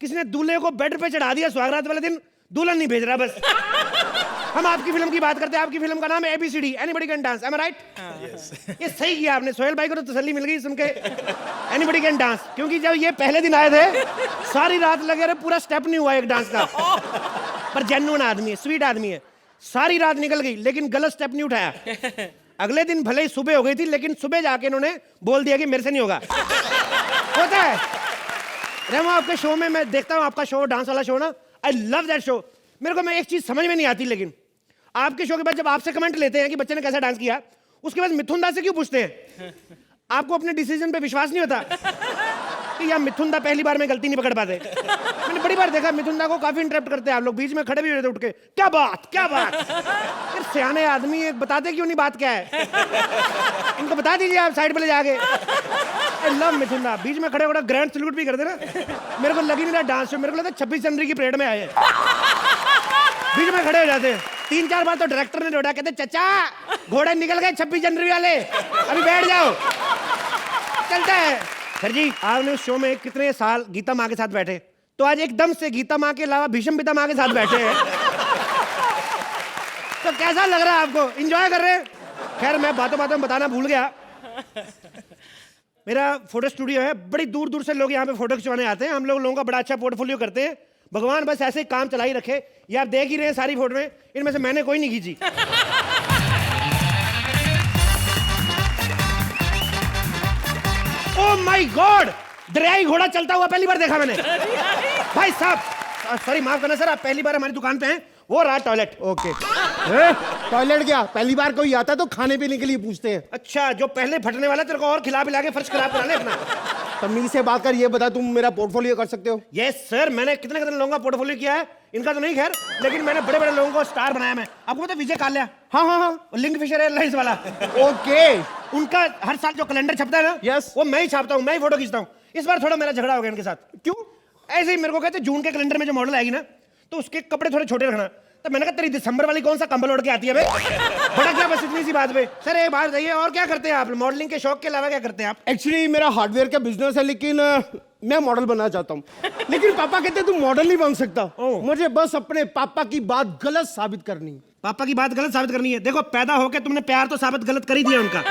किसी ने दूल्हे को बेड पे चढ़ा दिया, सुहागरात वाले दिन दुल्हन नहीं भेज रहा बस। हम आपकी फिल्म की बात करते हैं, आपकी फिल्म का नाम है ABCD, anybody can dance, am I right? ये सही किया आपने, सोहेल भाई को तो तसल्ली मिल गई सुन के, एनीबॉडी कैन डांस। क्योंकि जब ये पहले दिन आए थे सारी रात लगे रहे, पूरा स्टेप नहीं हुआ एक डांस का। पर जेन्युइन आदमी है, स्वीट आदमी है, सारी रात निकल गई लेकिन गलत स्टेप नहीं उठाया। अगले दिन भले ही सुबह हो गई थी, लेकिन सुबह जाके इन्होंने बोल दिया कि मेरे से नहीं होगा। होता है रेमो, आपके शो में मैं देखता हूँ, आपका शो डांस वाला शो ना, आई लव दैट शो। मेरे को मैं एक चीज समझ में नहीं आती, लेकिन आपके शो के बाद जब आपसे कमेंट लेते हैं कि बच्चे ने कैसा डांस किया, उसके बाद मिथुन दास से क्यों पूछते हैं? आपको अपने डिसीजन पे विश्वास नहीं होता कि यार मिथुन दा पहली बार में गलती नहीं पकड़ पाते। मैंने बड़ी बार देखा मिथुन दा को काफी इंटरप्ट करते हैं आप लोग, बीच में खड़े भी हुए थे उठ के, क्या बात क्या बात। फिर सियाने आदमी एक बताते क्यों नहीं बात क्या है, इनको बता दीजिए आप साइड पे ले जाके। आई लव मिथुन दा, बीच में खड़े होकर ग्रैंड सैल्यूट भी करते ना, मेरे को लगी नहीं रहा डांस शो, मेरे को लगा 26 जनवरी की परेड में आए। बीच में खड़े हो जाते, 3-4 बार तो डायरेक्टर ने रोड़ा, कहते चचा घोड़े निकल गए 26 जनवरी वाले, अभी बैठ जाओ, चलता है। सर जी आपने उस शो में कितने साल गीता माँ के साथ बैठे, तो आज एकदम से गीता माँ के अलावा भीष्म पिता माँ के साथ बैठे हैं, तो कैसा लग रहा है आपको, एंजॉय कर रहे हैं? खैर मैं बातों बातों में बताना भूल गया, मेरा फोटो स्टूडियो है, बड़ी दूर दूर से लोग यहाँ पे फोटो खिंचवाने आते हैं, हम लोगों का बड़ा अच्छा पोर्टफोलियो करते हैं, भगवान बस ऐसे ही काम चला ही रखे। ये आप देख ही रहे हैं सारी फोटो में, इनमें से मैंने कोई नहीं खींची। ओह माय गॉड, दरियाई घोड़ा चलता हुआ पहली बार देखा मैंने। भाई साहब सॉरी माफ करना सर, आप पहली बार हमारी दुकान पे हैं, वो रहा टॉयलेट। ओके टॉयलेट क्या, पहली बार कोई आता तो खाने पीने के लिए पूछते हैं। अच्छा जो पहले फटने वाला तेरे को और खिला पिला के फर्श खराब करा ले अपना। तमीज से बात कर, ये बता तुम मेरा पोर्टफोलियो कर सकते हो? यस सर, मैंने कितने कितने लोगों का पोर्टफोलियो किया है, इनका तो नहीं खैर, लेकिन मैंने बड़े बड़े लोगों को स्टार बनाया। मैं आपको पता है विजय काल्या, हाँ लिंक फिशर एयरलाइंस वाला, ओके, उनका हर साल जो कैलेंडर छपता है ना, यस, वो मैं ही छापता हूँ, मैं ही फोटो खींचता हूँ। इस बार थोड़ा मेरा झगड़ा हो गया इनके साथ। क्यों? ऐसे ही मेरे को कहते जून के कैलेंडर में जो मॉडल आएगी ना, तो उसके कपड़े थोड़े छोटे रखना, तो मैंने कहा तेरी दिसंबर वाली कौन सा कंबल ओढ़ के आती है बे? बड़ा क्या बस इतनी सी बात पे। सर एक बात बताइए, और क्या करते हैं आप मॉडलिंग के शौक के अलावा, क्या करते हैं आप? एक्चुअली मेरा हार्डवेयर का बिजनेस है, लेकिन मैं मॉडल बनना चाहता हूँ, लेकिन पापा कहते तू मॉडल नहीं बन सकता, मुझे बस अपने पापा की बात गलत साबित करनी है। पापा की बात गलत साबित करनी है? देखो पैदा होके तुमने प्यार तो साबित गलत कर ही दिया उनका,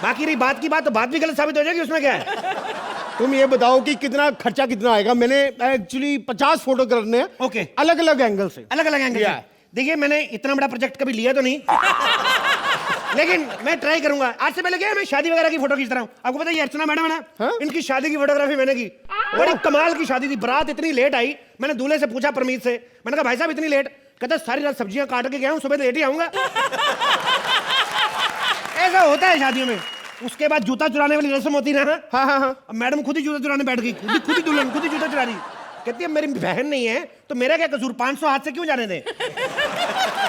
बाकी रही बात की बात, तो बात भी गलत साबित हो जाएगी, उसमें क्या है? तुम ये बताओ कि कितना खर्चा कितना आएगा? मैंने एक्चुअली 50 फोटो करने हैं, ओके, अलग अलग एंगल से। अलग अलग एंगल से। देखिए मैंने इतना बड़ा प्रोजेक्ट कभी लिया तो नहीं, लेकिन मैं ट्राई करूंगा। आज से पहले क्या मैं शादी वगैरह की फोटो खींच रहा हूँ, आपको पता है ये अर्चना मैडम है ना, इनकी शादी की फोटोग्राफी मैंने की, बड़ी कमाल की शादी थी, बारात इतनी लेट आई, मैंने दूल्हे से पूछा परमीत से, मैंने कहा भाई साहब इतनी लेट, कहता सारी रात सब्जियां काट के गया हूँ, सुबह लेट ही आऊंगा। ऐसा होता है शादियों में। उसके बाद जूता चुराने वाली रस्म होती है ना, हाँ, मैडम खुद ही जूता चुराने बैठ गई, खुद ही दुल्हन खुद ही जूता चुरा रही, कहती है मेरी बहन नहीं है तो मेरा क्या कसूर, 500 हाथ से क्यों जाने दें?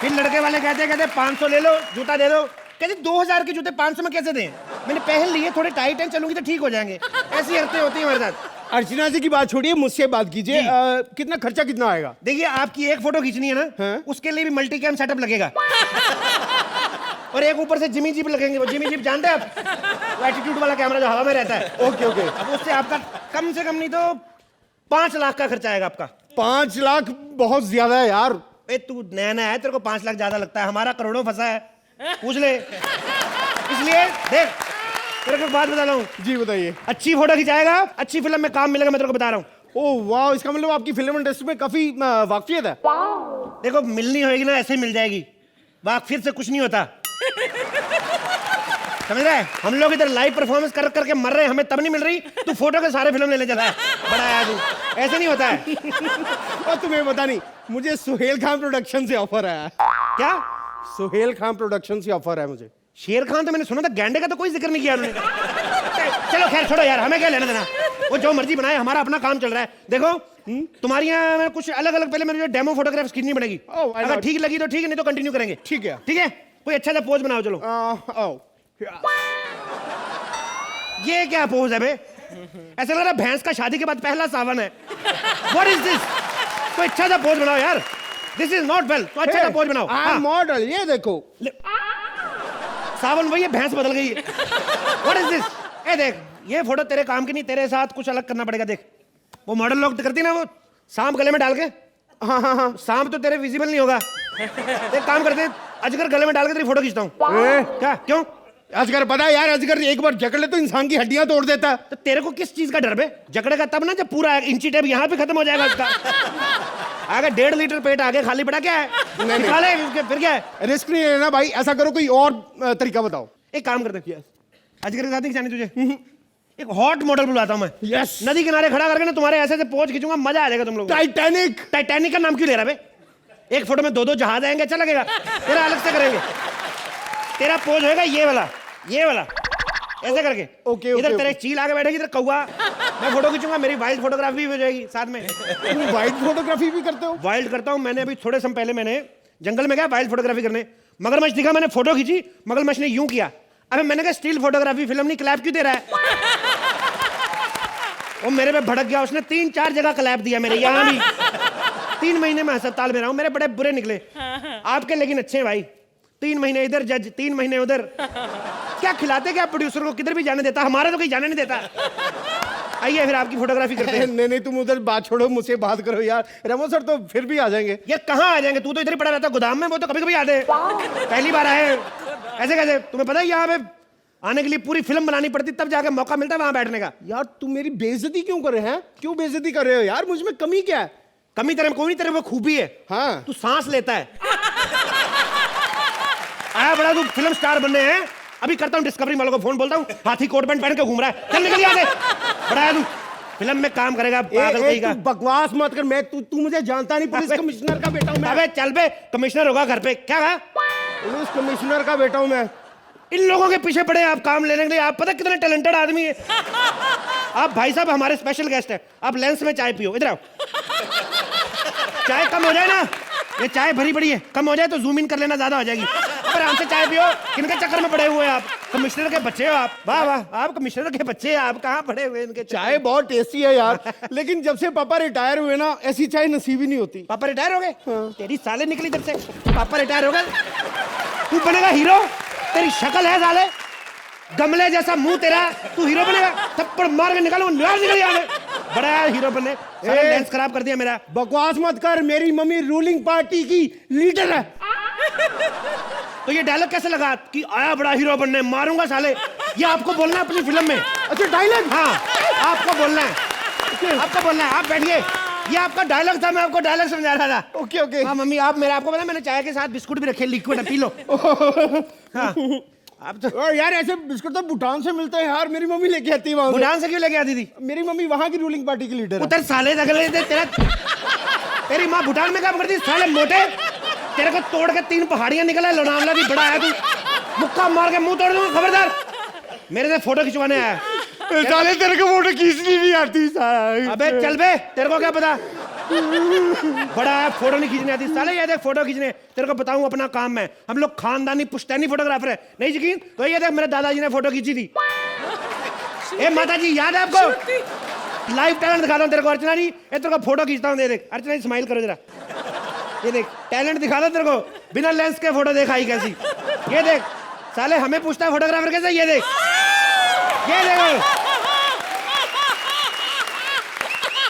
फिर लड़के वाले कहते 500 ले लो, जूता दे दो, कहते 2000 के जूते 500 में कैसे दें? मैंने पहन लिए, थोड़े टाइट हैं, चलूंगी तो ठीक हो जाएंगे। ऐसी हरकतें होती हैं हमारे साथ। अर्चना जी की बात छोड़िए, मुझसे बात कीजिए, कितना खर्चा कितना आएगा? देखिए आपकी एक फोटो खींचनी है ना, उसके लिए भी मल्टी कैम सेटअप लगेगा, और एक ऊपर से जिमी जीप लगेंगे। वो जिमी जीप जानते हैं आप, वो एटीट्यूड वाला कैमरा जो हवा में रहता है। ओके ओके, अब उससे आपका कम से कम नहीं तो 5 लाख का खर्चा आएगा आपका। 5 लाख बहुत ज्यादा है यार। ए तू नया नया है, तेरे को 5 लाख ज्यादा लगता है, हमारा करोड़ों फंसा है, पूछ ले। इसलिए देख तेरे को बात बता रहा हूँ। जी बताइए। अच्छी फोटो खिंचाएगा, अच्छी फिल्म में काम मिलेगा, मैं तेरे को बता रहा हूँ। ओह वाह, इसका मतलब आपकी फिल्म इंडस्ट्री में काफी वाकफियत है। देखो मिलनी होगी ना, ऐसे ही मिल जाएगी, वाकफियत से कुछ नहीं होता, समझ रहा है? हम लोग इधर लाइव परफॉर्मेंस कर करके मर रहे हैं, हमें तब नहीं मिल रही, तू फोटो के सारे फिल्म लेने चला है, बड़ा आया तू, ऐसे नहीं होता है। और तुम्हें पता नहीं, मुझे सुहेल खान प्रोडक्शन से ऑफर आया। क्या? सुहेल खान प्रोडक्शन से ऑफर है मुझे। शेर खान तो मैंने सुना था, गैंडे का तो कोई जिक्र नहीं किया उन्होंने। चलो खैर छोड़ो यार, हमें क्या लेना देना, वो जो मर्जी बनाए, हमारा अपना काम चल रहा है। देखो तुम्हारी यहाँ कुछ अलग अलग, पहले मेरी डेमो फोटोग्राफ्स खींचनी पड़ेगी, अगर ठीक लगी तो ठीक है, नहीं तो कंटिन्यू करेंगे। ठीक है ठीक है, कोई अच्छा सा पोज बनाओ। चलो ये क्या पोज है बे? ऐसा लग रहा है भैंस का शादी के बाद पहला सावन है। What is this? कोई अच्छा सा पोज बनाओ यार, दिस इज नॉट वेल। तो अच्छा सा पोज बनाओ। हाँ मॉडल, ये देखो सावन वही है, भैंस बदल गई है। What is this? ए देख, ये फोटो तेरे काम की नहीं, तेरे साथ कुछ अलग करना पड़ेगा। देख वो मॉडल लोग करती ना, वो सांप गले में डाल के, हाँ सांप तो तेरे विजिबल नहीं होगा, एक काम करते हैं अजगर गले में डाल के तेरी फोटो खींचता हूँ। क्या? क्यों? अजगर पता है यार, अजगर एक बार जकड़ ले तो इंसान की हड्डियां तोड़ देता है। तो तेरे को किस चीज का डर बे? जकड़ेगा तब ना जब पूरा इंची टेप यहाँ पे खत्म हो जाएगा उसका। अगर 1.5 लीटर पेट आगे खाली पड़ा, क्या है? निकाले फिर क्या है? रिस्क नहीं लेना भाई, ऐसा करो कोई और तरीका बताओ। एक काम करते हैं, अजगर के साथ नहीं खिंचानी तुझे, एक हॉट मॉडल बुलाता हूँ मैं। यस, नदी किनारे खड़ा करके ना तुम्हारे ऐसे से पोज खींचूंगा, मजा आ जाएगा तुम लोग। टाइटैनिक। टाइटैनिक का नाम क्यों ले रहा है बे? एक फोटो में 2-2 जहाज आएंगे, अच्छा लगेगा? तेरा अलग से करेंगे, तेरा पोज होएगा ये वाला, ये वाला, ऐसे करके। ओके, इधर ओके, तेरे ओके। चील आगे बैठेगी, इधर कौवा। मैं फोटो खींचूंगा, मेरी वाइल्ड फोटोग्राफी भी हो जाएगी साथ में। तुम वाइल्ड फोटोग्राफी भी करते हो? वाइल्ड करता हूँ। मैंने अभी थोड़े समय पहले मैंने जंगल में गया वाइल्ड फोटोग्राफी करने, मगरमच्छ दिखा, मैंने फोटो खींची, मगरमच्छ ने यूं किया। अबे मैंने कहा स्टिल फोटोग्राफी फिल्म नहीं, क्लैप क्यों दे रहा है? वो मेरे पे भड़क गया, उसने 3-4 जगह क्लैप दिया मेरे, यहाँ भी। 3 महीने में अस्पताल में रहा हूँ, मेरे बड़े बुरे निकले। आपके लेकिन अच्छे हैं भाई। 3 महीने इधर जज, 3 महीने उधर। क्या खिलाते क्या प्रोड्यूसर को, किधर भी जाने देता, हमारा तो कहीं जाने नहीं देता। आइए फिर आपकी फोटोग्राफी करते हैं। नहीं नहीं, तुम उधर बात छोड़ो, मुझसे बात करो यार। रेमो सर तो फिर भी आ जाएंगे। ये कहाँ आ जाएंगे, तू तो इधर ही पड़ा रहता गोदाम में, वो तो कभी कभी आते हैं। पहली बार आए ऐसे कैसे? तुम्हें पता है यहाँ पे आने के लिए पूरी फिल्म बनानी पड़ती, तब जाके मौका मिलता है वहां बैठने का। यार तुम मेरी बेइज्जती क्यों कर रहे हैं? क्यों बेइज्जती कर रहे हो यार? मुझ में कमी क्या है? कमी तेरे में कोई नहीं, तेरे में खूबी है। हाँ, तू सांस लेता है। आया बड़ा तू फिल्म स्टार बनने हैं। अभी करता हूँ डिस्कवरी वालों को फोन, बोलता हूँ हाथी कोट पैंट पहन के घूम रहा है, चल निकल यहाँ से। बड़ा है तू, फिल्म में काम करेगा पागल कहीं का। बकवास मत कर। मैं तू मुझे जानता नहीं, पुलिस कमिश्नर का बेटा हूँ मैं। अबे चल बे, कमिश्नर होगा घर पे, क्या कहा? पुलिस कमिश्नर का बेटा हूँ मैं। इन लोगों के पीछे पड़े आप काम लेने के लिए। आप पता कितने टैलेंटेड आदमी है आप। भाई साहब हमारे स्पेशल गेस्ट हैं। आप लेंस में चाय पियो, इधर आओ। चाय कम हो जाए ना, ये चाय भरी पड़ी है, कम हो जाए तो जूम इन कर लेना, ज्यादा हो जाएगी। पर हमसे चाय पियो। किनके चक्कर में पड़े हुए हैं आप? कमिश्नर के बच्चे हो आप। वाह वाह, आप कमिश्नर के बच्चे हैं, आप कहाँ पड़े हुए इनके? चाय बहुत टेस्टी है यार। लेकिन जब से पापा रिटायर हुए ना, ऐसी चाय नसीब ही नहीं होती। पापा रिटायर हो गए? तेरी साले निकली इधर से। पापा रिटायर हो गए, तू बनेगा हीरो? तेरी शक्ल है साले, गमले जैसा मुंह तेरा, तू हीरो बनेगा? थप्पड़ मार के निकालो, निकल यहाँ से। बड़ा है हीरो बनने, सारा लेंस खराब कर दिया मेरा। बकवास मत कर, मेरी मम्मी रूलिंग पार्टी की लीडर है। तो ये डायलॉग कैसे लगा कि आया बड़ा हीरो बनने, मारूंगा साले? ये आपको बोलना है अपनी फिल्म में। अच्छा डायलॉग? हाँ आपको बोलना है, आपको बोलना है। आप बैठिए, ये आपका डायलॉग था, मैं आपको डायलॉग समझा रहा था। Okay okay. हाँ मम्मी, आप मेरा, आपको पता मैंने चाय के साथ बिस्कुट भी रखे, लिक्विड है, पी लो। हाँ आप तो यार ऐसे बिस्कुट तो भूटान से मिलते हैं यार, मेरी मम्मी लेके आती है वहां से। भूटान से क्यों लेके आती थी? मेरी मम्मी वहां की रूलिंग पार्टी की लीडर है। उधर साले दगले दे तेरा, तेरी माँ भूटान में काम करती? साले मोटे, तेरे को तोड़ के 3 पहाड़ियां निकला, लोनावला भी बड़ा है तू। मुक्का मार के मुंह तोड़ दूंगा, खबरदार। मेरे से फोटो खिंचवाने आया। साले तेरे को फोटो खींचनी नहीं आती साला। अबे चल बे, तेरे को क्या पता? बड़ा है, फोटो नहीं खींचने आती साले। ये देख फोटो खींचने, तेरे को बताऊं अपना काम है, हम लोग खानदानी पुश्तैनी फोटोग्राफर है। नहीं यकीन तो ये देख, मेरे दादाजी ने फोटो खींची थी। ए माता जी याद है आपको? लाइव टैलेंट दिखाता हूं तेरे को अर्चना जी। ये तेरे को फोटो खींचता हूं, दे देख अर्चना जी, स्माइल करो जरा। ये देख टैलेंट दिखाता तेरे को, बिना लेंस के फोटो दिखाई कैसी। ये देख साले, हमें पूछता है फोटोग्राफर कैसे। ये देख, ये देखो,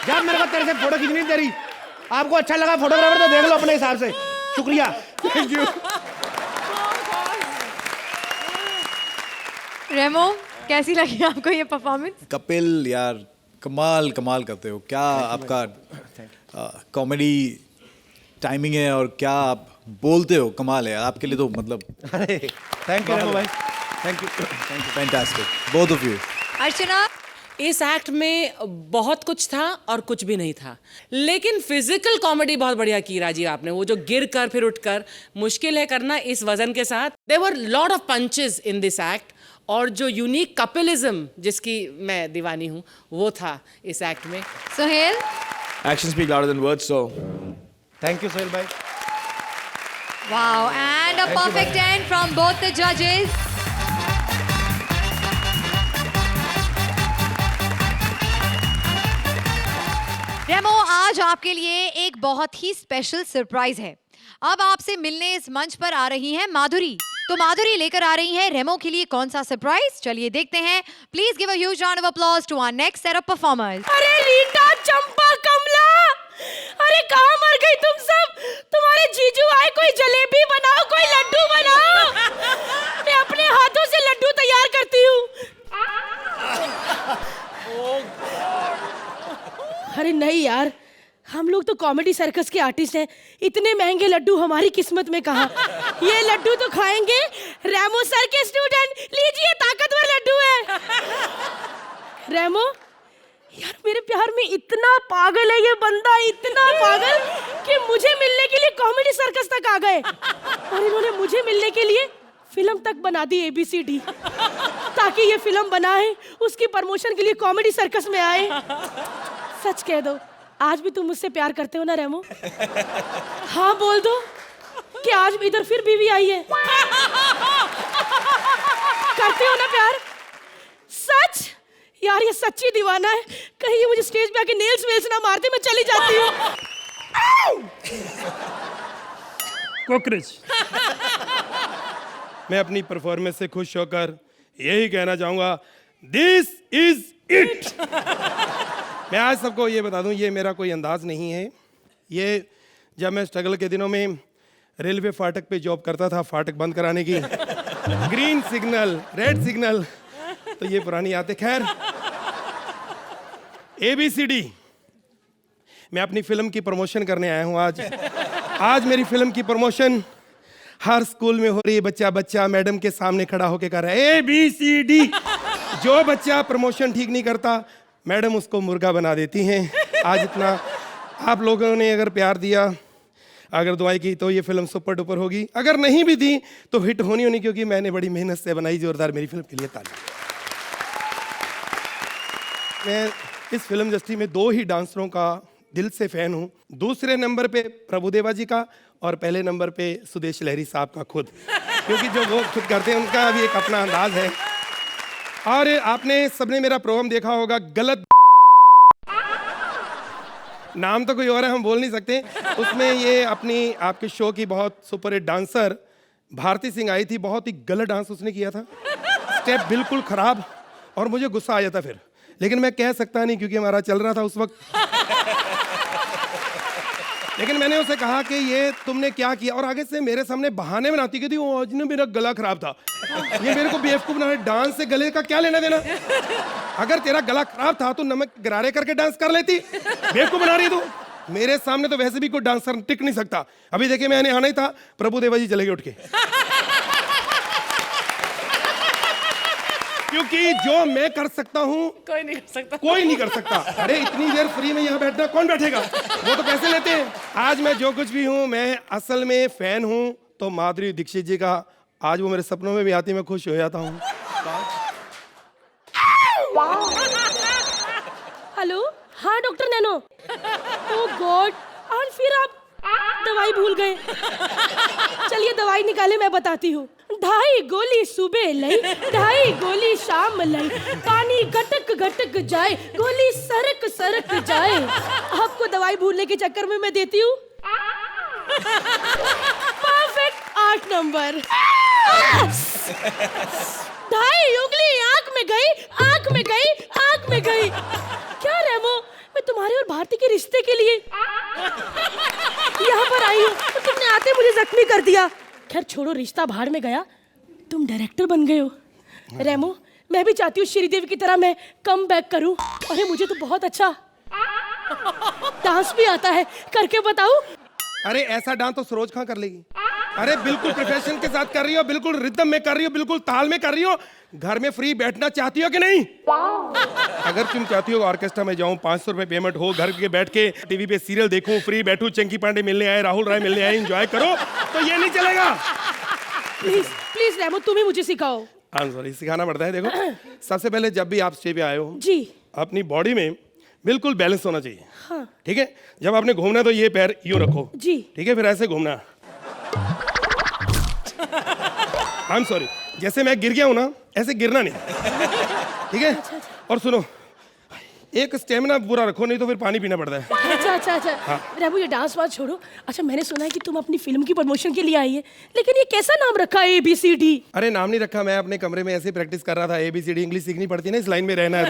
जब मेरे को तेरे से फोटो खींचनी तेरी, आपको अच्छा लगा फोटोग्राफर तो देख लो अपने हिसाब से। शुक्रिया, थैंक यू। रेमो, कैसी लगी आपको ये परफॉर्मेंस? कपिल यार कमाल कमाल करते हो। क्या आपका कॉमेडी टाइमिंग है और क्या आप बोलते हो, कमाल है आपके लिए तो मतलब। अरे थैंक यू रेमो भाई, thank you fantastic both of you. Archana, इस एक्ट में बहुत कुछ था और कुछ भी नहीं था, लेकिन फिजिकल कॉमेडी बहुत बढ़िया की राजीव आपने। वो जो गिर कर फिर उठकर, मुश्किल है करना इस वजन के साथ। There were lot of punches in this act, और जो यूनिक कपिलिज्म जिसकी मैं दीवानी हूँ वो था इस एक्ट में। Sohail, Actions speak louder than words, so thank you Sohail भाई। wow, and a perfect end from both the judges. रेमो, आज आपके लिए एक बहुत ही स्पेशल सरप्राइज है। अब आपसे मिलने इस मंच पर आ रही हैं माधुरी। तो माधुरी लेकर आ रही हैं रेमो के लिए कौन सा सरप्राइज, चलिए देखते हैं। Please give a huge round of applause to our next set of performers. अरे रीटा, चंपा, कमला, अरे कहाँ मर गई तुम सब? तुम्हारे जीजू आए, कोई जलेबी बनाओ, कोई लड्डू बनाओ। मैं अपने हाथों से लड्डू तैयार करती हूँ। अरे नहीं यार, हम लोग तो कॉमेडी सर्कस के आर्टिस्ट हैं, इतने महंगे लड्डू हमारी किस्मत में कहाँ। ये लड्डू तो खाएंगे रेमो सर के स्टूडेंट। लीजिए, ताकतवर लड्डू है। रेमो यार, मेरे प्यार में इतना पागल है ये बंदा, इतना पागल कि मुझे मिलने के लिए कॉमेडी सर्कस तक आ गए, और इन्होंने मुझे मिलने के लिए फिल्म तक बना दी ABCD ताकि ये फिल्म बनाए, उसकी प्रमोशन के लिए कॉमेडी सर्कस में आए। सच कह दो, आज भी तुम मुझसे प्यार करते हो ना रेमो? हाँ बोल दो कि आज इधर फिर बीवी आई है। करते हो ना प्यार? सच? यार ये सच्ची दीवाना है, कहीं ये मुझे स्टेज पे आके नेल्स वेल्स ना मार दे, मैं चली जाती हूँ। कॉकरोच। मैं अपनी परफॉर्मेंस से खुश होकर यही कहना चाहूंगा, दिस इज इट। मैं आज सबको ये बता दूं, ये मेरा कोई अंदाज नहीं है। ये जब मैं स्ट्रगल के दिनों में रेलवे फाटक पे जॉब करता था, फाटक बंद कराने की, ग्रीन सिग्नल, रेड सिग्नल, तो ये पुरानी आते। खैर, ABCD, मैं अपनी फिल्म की प्रमोशन करने आया हूं आज। आज मेरी फिल्म की प्रमोशन हर स्कूल में हो रही है। बच्चा बच्चा मैडम के सामने खड़ा होकर कर रहा है ABCD। जो बच्चा प्रमोशन ठीक नहीं करता, मैडम उसको मुर्गा बना देती हैं। आज इतना आप लोगों ने अगर प्यार दिया, अगर दुआएं की, तो ये फिल्म सुपर डुपर होगी। अगर नहीं भी दी तो हिट होनी, क्योंकि मैंने बड़ी मेहनत से बनाई। जोरदार मेरी फिल्म के लिए ताली। मैं इस फिल्म इंडस्ट्री में 2 ही डांसरों का दिल से फैन हूँ। दूसरे नंबर पे प्रभुदेवा जी का, और पहले नंबर पे सुदेश लहरी साहब का खुद, क्योंकि जो वो खुद करते हैं उनका भी एक अपना अंदाज है। और आपने सबने मेरा प्रोग्राम देखा होगा, गलत नाम तो कोई और है, हम बोल नहीं सकते। उसमें ये अपनी आपके शो की बहुत super hit dancer Bharti Singh आई थी। बहुत ही गलत डांस उसने किया था, स्टेप बिल्कुल खराब, और मुझे गुस्सा आ जाता फिर, लेकिन मैं कह सकता नहीं क्योंकि हमारा चल रहा था उस वक्त। लेकिन मैंने उसे कहा कि ये तुमने क्या किया, और आगे से मेरे सामने बहाने बनाती कि थी वो आज ने मेरा गला खराब था, ये मेरे को बेवकूफ बना। डांस से गले का क्या लेना देना? अगर तेरा गला खराब था तो नमक गरारे करके डांस कर लेती, बेवकूफ बना रही तू। मेरे सामने तो वैसे भी कोई डांसर टिक नहीं सकता। अभी देखिए, मैंने आना ही था, प्रभुदेवा जी चले गए उठ के, क्योंकि जो मैं कर सकता हूँ कोई नहीं कर सकता। कोई नहीं कर सकता। अरे इतनी देर फ्री में यहाँ बैठना कौन बैठेगा? वो तो पैसे लेते हैं। आज मैं जो कुछ भी हूँ, मैं असल में फैन हूँ तो माधुरी दीक्षित जी का। आज वो मेरे सपनों में भी आती, मैं खुश हो जाता हूँ। हेलो, हाँ डॉक्टर नैनो। ओह गॉड, और फिर आप दवाई भूल गए। चलिए दवाई निकाले, मैं बताती हूँ। 2.5 गोली सुबह लई, 2.5 गोली शाम लई, पानी गटक गटक जाए, गोली सरक सरक जाए। आपको दवाई भूलने के चक्कर में मैं देती हूँ परफेक्ट 8 नंबर। 2.5 उंगली आंख में गई, आंख में गई, आंख में गई। क्या रेमो, मैं तुम्हारे और भारती के रिश्ते के लिए यहाँ पर आई हूँ, तो तुमने आते मुझे जख्मी कर दिया। खैर छोड़ो, रिश्ता भाड़ में गया, तुम डायरेक्टर बन गए हो। रेमो, मैं भी चाहती हूँ श्रीदेवी की तरह मैं कम बैक करूँ। अरे मुझे तो बहुत अच्छा डांस भी आता है, करके बताऊँ? अरे ऐसा डांस तो सरोज खां कर लेगी। अरे बिल्कुल प्रोफेशन के साथ कर रही हो, बिल्कुल रिदम में कर रही हो, बिल्कुल ताल में कर रही हो। घर में फ्री बैठना चाहती हो कि नहीं? अगर तुम चाहती हो ऑर्केस्ट्रा में जाऊं, 500 रुपए पेमेंट हो, घर के बैठ के टीवी पे सीरियल देखूं, फ्री बैठूं, चंकी पांडे मिलने आए, राहुल राय मिलने आए, एंजॉय करो, तो ये नहीं चलेगा। प्लीज प्लीज रेमो, तुम ही मुझे सिखाओ। हाँ सॉरी, सिखाना पड़ता है। देखो, सबसे पहले जब भी आप स्टेज पे आए हो जी, अपनी बॉडी में बिल्कुल बैलेंस होना चाहिए। हाँ। ठीक है, जब आपने घूमना तो ये पैर यूं रखो जी, ठीक है, फिर ऐसे घूमना। आई एम सॉरी, जैसे मैं गिर गया हूं ना, ऐसे गिरना नहीं, ठीक है? और सुनो, एक स्टेमिना पूरा रखो, नहीं तो फिर पानी पीना पड़ता है। अच्छा। हाँ। रेमो, ये डांस वांस छोड़ो। अच्छा, मैंने सुना है कि तुम अपनी फिल्म की प्रमोशन के लिए आई है, लेकिन ये कैसा नाम रखा है ABCD? अरे नाम नहीं रखा, मैं अपने कमरे में ऐसे प्रैक्टिस कर रहा था। ABCD इंग्लिश सीखनी पड़ती है ना, इस लाइन में रहना है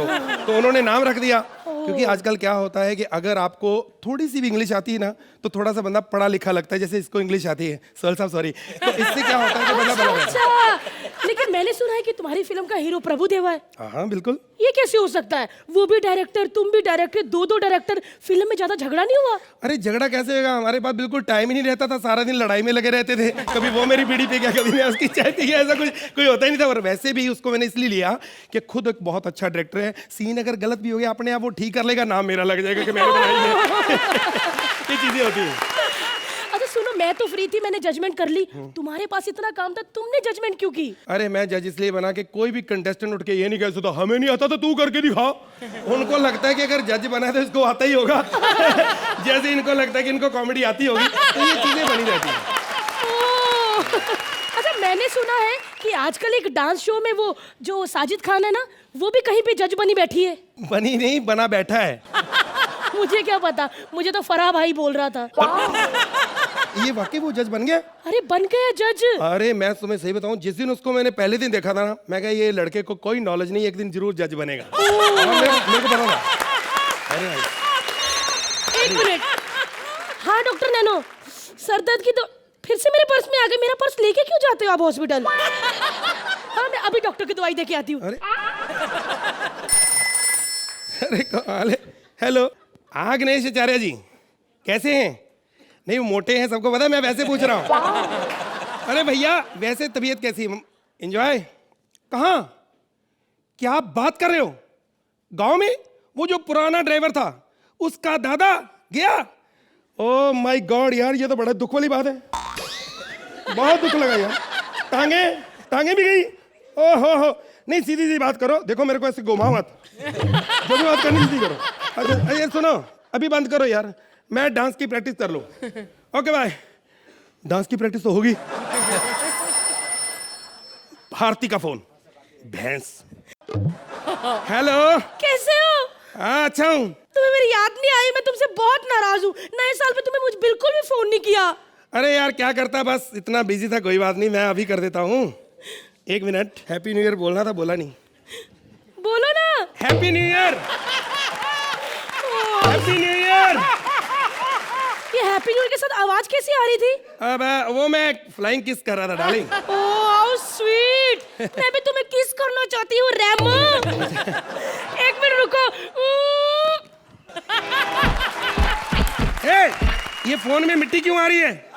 तो उन्होंने नाम रख दिया। क्योंकि आजकल क्या होता है कि अगर आपको थोड़ी सी भी इंग्लिश आती है ना, तो थोड़ा सा बंदा पढ़ा लिखा लगता है, जैसे इसको इंग्लिश आती है। सोहल साहब सॉरी, तो इससे क्या होता है कि बंदा बड़ा रहता है। लेकिन मैंने सुना है कि तुम्हारी फिल्म का हीरो प्रभुदेवा है। हाँ बिल्कुल। ये कैसे हो सकता है? वो भी डायरेक्टर, तुम भी डायरेक्टर, दो डायरेक्टर। फिल्म में ज्यादा झगड़ा नहीं हुआ? अरे झगड़ा कैसे होगा, हमारे पास बिल्कुल टाइम ही नहीं रहता था, सारा दिन लड़ाई में लगे रहते थे। कभी वो मेरी बीड़ी पे गया, कभी मैं उसकी चाय पी गया, ऐसा कुछ कोई होता ही नहीं था। और वैसे भी उसको मैंने इसलिए लिया कि खुद एक बहुत अच्छा डायरेक्टर है, सीन अगर गलत भी हो गया अपने आप वो ठीक कर लेगा, नाम मेरा लग जाएगा कि मैंने बनाई है। ये चीजें होती है। अच्छा सुनो, मैं तो फ्री थी, मैंने जजमेंट कर ली। तुम्हारे पास इतना काम था, तुमने जजमेंट क्यों की? अरे मैं जज इसलिए बना के कोई भी कंटेस्टेंट उठ के ये नहीं कह सकता हमें नहीं आता तो तू करके दिखा। उनको लगता है कि अगर जज बना है तो इसको आता ही होगा। जैसे इनको लगता है कि इनको कॉमेडी आती होगी, तो ये चीजें बनी रहती हैं। अच्छा, मैंने सुना है कि आजकल एक डांस शो में वो जो साजिद खान है ना, वो भी कहीं पे जज बनी बैठी है। बनी नहीं, बना बैठा है। मुझे क्या पता, मुझे तो फराह भाई बोल रहा था। ये वाकई वो जज बन गया? अरे बन गया जज। अरे मैं तुम्हें सही बताऊं, जिस दिन उसको मैंने पहले दिन देखा था ना, मैं कहा ये लड़के को कोई नॉलेज नहीं, एक दिन जरूर जज बनेगा। मेरे को पता था। अरे एक मिनट। हाँ डॉक्टर नैनो, सर दर्द की तो फिर से मेरे पर्स में आ गई। मेरा पर्स लेके क्यों जाते हो आप हॉस्पिटल? हाँ, मैं अभी डॉक्टर की दवाई देके आती हूँ। अरे कमाल है। हेलो, हाँ गणेश आचार्य जी, कैसे हैं? नहीं वो मोटे हैं, सबको पता है, मैं वैसे पूछ रहा हूँ। अरे भैया वैसे तबीयत कैसी? एंजॉय? कहाँ? क्या आप बात कर रहे हो? गांव में वो जो पुराना ड्राइवर था उसका दादा गया? ओ माय गॉड यार, ये तो बड़ा दुख वाली बात है। बहुत दुख लगा यार। टांगे भी गई? ओहो हो। नहीं सीधी सी बात करो, देखो मेरे को ऐसे घुमाओ मत, जो भी बात करनी सीधी करो। अच्छा ये सुनो, अभी बंद करो यार, मैं डांस की प्रैक्टिस कर लूं। Okay bye. डांस की प्रैक्टिस तो होगी। भारती का फोन। भैंस। हेलो, कैसे हो? हाँ अच्छा हूँ। तुम्हें मेरी याद नहीं आई? मैं तुमसे बहुत नाराज हूँ। नए साल पे तुमने मुझे बिल्कुल भी फोन नहीं किया। अरे यार क्या करता, बस इतना बिजी था। कोई बात नहीं, मैं अभी कर देता हूँ। एक मिनट। हैप्पी न्यू ईयर बोलना था, बोला नहीं। बोलो ना। Happy new year. Happy new year. ये हैप्पी न्यू ईयर के साथ आवाज कैसी आ रही थी? अब वो मैं फ्लाइंग किस कर रहा था डार्लिंग। Oh how sweet. मैं भी तुम्हें किस करना चाहती हूँ रेमो। एक मिनट रुको। ये फोन में मिट्टी क्यों आ रही है?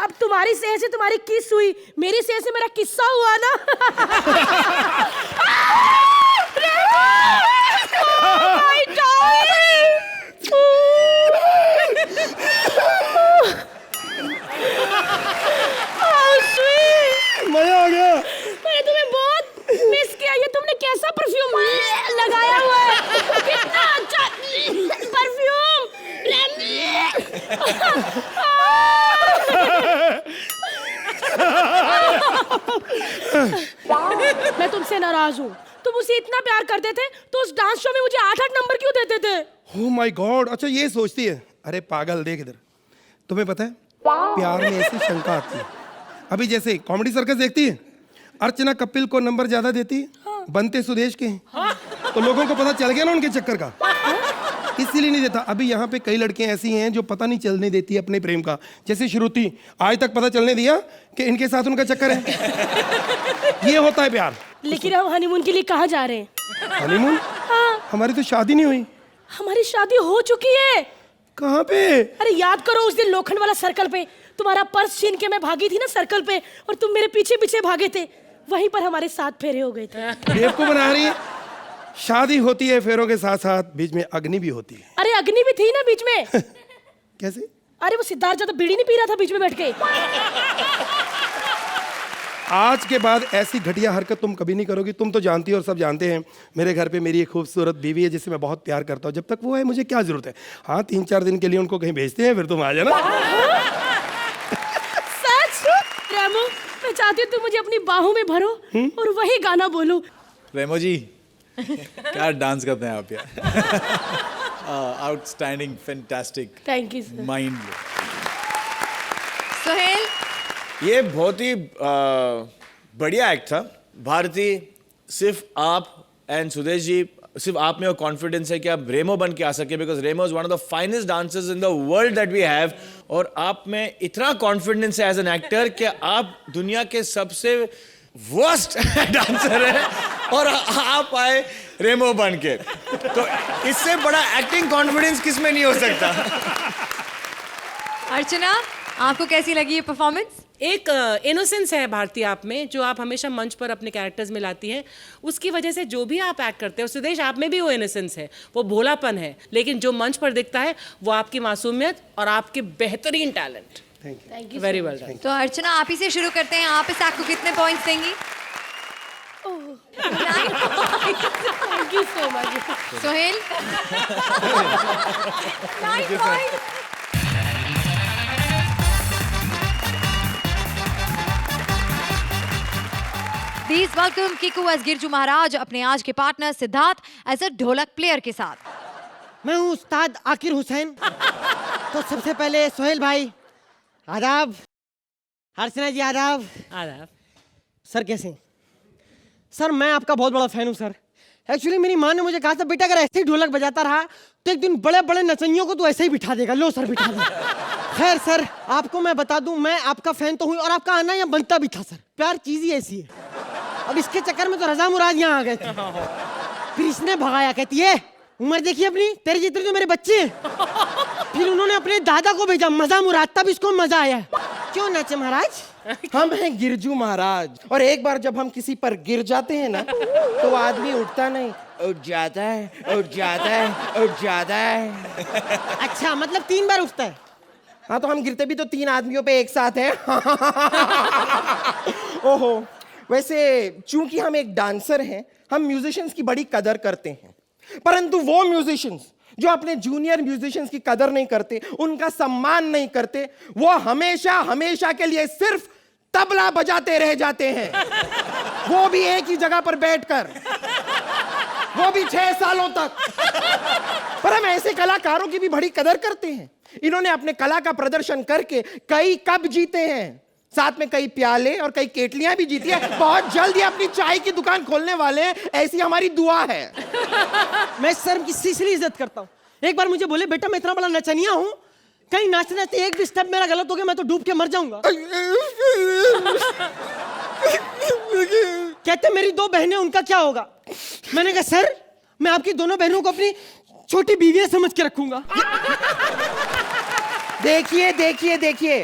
अब तुम्हारी सेहत से तुम्हारी किस हुई, मेरी सेहत से मेरा किस्सा हुआ ना। मजा आ गया। मैंने तुम्हें बहुत मिस किया। ये तुमने कैसा परफ्यूम लगाया हुआ है? कितना अच्छा परफ्यूम। मैं तुमसे नाराज हूँ। तुम उसे इतना प्यार करते थे तो उस डांस शो में मुझे 8-8 नंबर क्यों देते थे? Oh my God. अच्छा ये सोचती है। अरे पागल, देख इधर, तुम्हें पता है प्यार में ऐसी शंका आती है। अभी जैसे कॉमेडी सर्कस देखती है, अर्चना कपिल को नंबर ज्यादा देती है। हाँ। बनते सुदेश के हैं। तो लोगों को पता चल गया ना उनके चक्कर का, इसीलिए नहीं देता। अभी यहाँ पे कई लड़कियां ऐसी हैं जो पता नहीं चलने देती अपने प्रेम का। जैसे श्रुति, आज तक पता चलने दिया कि इनके साथ उनका चक्कर है। ये होता है प्यार। लेकिन हम हनीमून के लिए कहाँ जा रहे हैं? हनीमून? हाँ। हमारी तो शादी नहीं हुई। हमारी शादी हो चुकी है। कहाँ पे? अरे याद करो उस दिन लोखंड वाला सर्कल पे तुम्हारा पर्स छीन के मैं भागी थी ना सर्कल पे, और तुम मेरे पीछे पीछे भागे थे। वहीं पर हमारे 7 फेरे हो गए थे। बेवकूफ बना रही है। शादी होती है फेरों के साथ साथ, बीच में अग्नि भी होती है। अरे अग्नि भी थी ना बीच में। कैसे? अरे वो सिद्धार्थ ज्यादा बीड़ी नहीं पी रहा था बीच में बैठ के। आज के बाद ऐसी घटिया हरकत तुम कभी नहीं करोगी। तुम तो जानती हो और सब जानते हैं, मेरे घर पे मेरी एक खूबसूरत बीवी है जिससे मैं बहुत प्यार करता हूँ। जब तक वो है मुझे क्या जरूरत है। हाँ 3-4 दिन के लिए उनको कहीं भेजते हैं, फिर तुम आ जाना। सच? रेमो, मैं चाहती हूँ तुम मुझे अपनी बाहों में भरो और वही गाना बोलो। रेमो जी क्या डांस करते हैं आप यार। Outstanding, fantastic. Thank you mind. Sohail, ये बहुत ही बढ़िया एक्ट था। भारती, सिर्फ आप एंड सुदेश जी, सिर्फ आप में वो कॉन्फिडेंस है कि आप रेमो बन के आ सके, because Remo is one of the finest dancers in the world that we have. और आप में इतना कॉन्फिडेंस है एज एन एक्टर कि आप दुनिया के सबसे वर्स्ट डांसर है और आप आए रेमो बन के। तो इससे बड़ा एक्टिंग कॉन्फिडेंस किस में नहीं हो सकता। अर्चना, आपको कैसी लगी ये परफॉर्मेंस? एक इनोसेंस है भारती आप में, जो आप हमेशा मंच पर अपने कैरेक्टर्स में लाती हैं। उसकी वजह से जो भी आप एक्ट करते हो, सुदेश आप में भी वो इनोसेंस है, वो भोलापन है, लेकिन जो मंच पर दिखता है वो आपकी मासूमियत और आपके बेहतरीन talent. Thank you very well done. तो अर्चना आप ही से शुरू करते हैं, आप इस एक्ट को कितने पॉइंट्स देंगी? Thank you so much. Sohail? 9 points. Please welcome Kiku as Girju महाराज अपने आज के पार्टनर सिद्धार्थ एज अ ढोलक प्लेयर के साथ। मैं हूँ उस्ताद आकिर हुसैन। तो सबसे पहले सोहेल भाई आदाब, अर्चना जी आदाब। आदाब। सर कैसे हैं? सर मैं आपका बहुत बड़ा फैन हूँ सर। एक्चुअली मेरी माँ ने मुझे कहा था बेटा अगर ऐसे ही ढोलक बजाता रहा तो एक दिन बड़े बड़े नचनियों को तो ऐसे ही बिठा देगा। लो सर बिठा दे। खैर सर आपको मैं बता दूं मैं आपका फैन तो हूँ और आपका आना यहाँ बनता भी था सर। प्यार चीज ही ऐसी है। अब इसके चक्कर में तो रजा मुराद यहाँ आ गए थे। फिर इसने भगाया, कहती है उम्र देखिए अपनी, तेरे जितने तो मेरे बच्चे हैं। फिर उन्होंने अपने दादा को भेजा मजा मुराद, तब इसको मजा आया। क्यों नाचे महाराज? हम हैं गिरजू महाराज और एक बार जब हम किसी पर गिर जाते हैं ना तो आदमी उठता नहीं, उठ जाता है, उठ जाता है, उठ जाता है। अच्छा मतलब 3 बार उठता है? हाँ तो हम गिरते भी तो 3 आदमियों पे एक साथ हैं। ओहो, वैसे चूंकि हम एक डांसर हैं हम म्यूजिशियंस की बड़ी कदर करते हैं, परंतु वो म्यूजिशियंस जो अपने जूनियर म्यूजिशियंस की कदर नहीं करते, उनका सम्मान नहीं करते, वो हमेशा हमेशा के लिए सिर्फ तबला बजाते रह जाते हैं। वो भी एक ही जगह पर बैठकर, वो भी 6 सालों तक। पर हम ऐसे कलाकारों की भी बड़ी कदर करते हैं। इन्होंने अपने कला का प्रदर्शन करके कई कप जीते हैं, साथ में कई प्याले और कई केटलियां भी जीती है। बहुत जल्द ये अपनी चाय की दुकान खोलने वाले हैं, ऐसी हमारी दुआ है। मैं सर की इसलिए इज्जत करता हूँ। एक बार मुझे बोले बेटा मैं इतना बड़ा नचनिया हूँ, कहीं नाचते नाचते एक भी स्टेप मेरा गलत हो गया मैं तो डूब के मर जाऊंगा। कहते मेरी 2 बहनें उनका क्या होगा? मैंने कहा सर मैं आपकी दोनों बहनों को अपनी छोटी बीवियां समझ के रखूंगा। देखिए देखिए देखिए,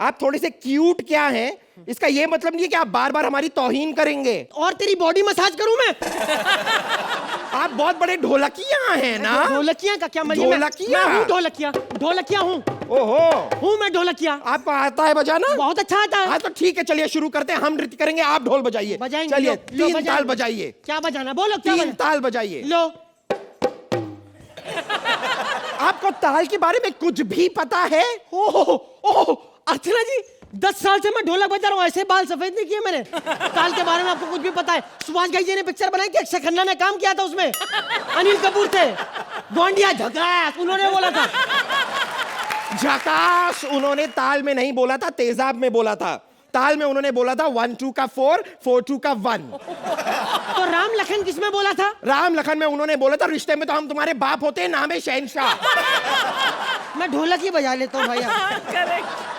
आप थोड़े से क्यूट क्या हैं, इसका ये मतलब नहीं है कि आप बार बार हमारी तौहीन करेंगे। और तेरी बॉडी मसाज करूं मैं? आप बहुत बड़े ढोलकिया हैं ना। ढोलकिया का क्या मतलब? ढोलकिया? मैं हूँ ढोलकिया, ढोलकिया हूँ। ओहो, हूँ मैं ढोलकिया। आपको आता है बजाना? बहुत अच्छा आता है। हाँ तो ठीक है चलिए शुरू करते हैं। हम नृत्य करेंगे, आप ढोल बजाइए। बजाएंगे। चलिए लो, 3 ताल बजाइए। क्या बजाना? बोलो क्या 3 ताल बजाइए। लो। आपको ताल के बारे में कुछ भी पता है? ओह अर्चना जी 10 साल से मैं ढोलक बजा रहा हूँ, ऐसे बाल सफेद नहीं किए मैंने। ताल के बारे में आपको कुछ भी पता है? सुभाष घई जी ने पिक्चर बनाई थी, अक्षय खन्ना ने काम किया था उसमें, अनिल कपूर थे, गोंडिया झकास उन्होंने बोला था। झकास उन्होंने ताल में नहीं बोला था, तेजाब में बोला था। ताल में उन्होंने बोला था 1 2 का 4 4 2 का 1। तो राम लखन किसमें बोला था? राम लखन में उन्होंने बोला था रिश्ते में तो हम तुम्हारे बाप होते हैं, नाम है शहनशाह। मैं ढोलक ही बजा लेता हूँ भैया। करेक्ट।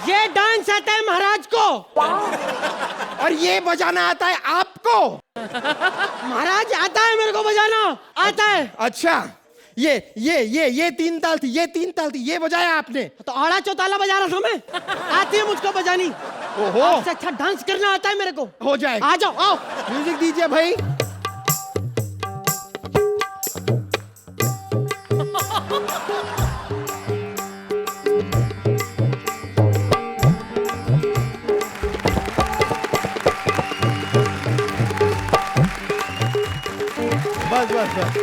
ये डांस आता है महाराज को और ये बजाना आता है आपको? महाराज आता है मेरे को बजाना, आता है। अच्छा ये 3 ताल थी, ये 3 ताल थी, ये बजाया आपने? तो आड़ा चौताला बजा रहा था मैं, आती है मुझको बजानी। ओहो, आपसे अच्छा डांस करना आता है मेरे को। हो जाए, आ जाओ, आओ म्यूजिक दीजिए भाई। बस बस बस।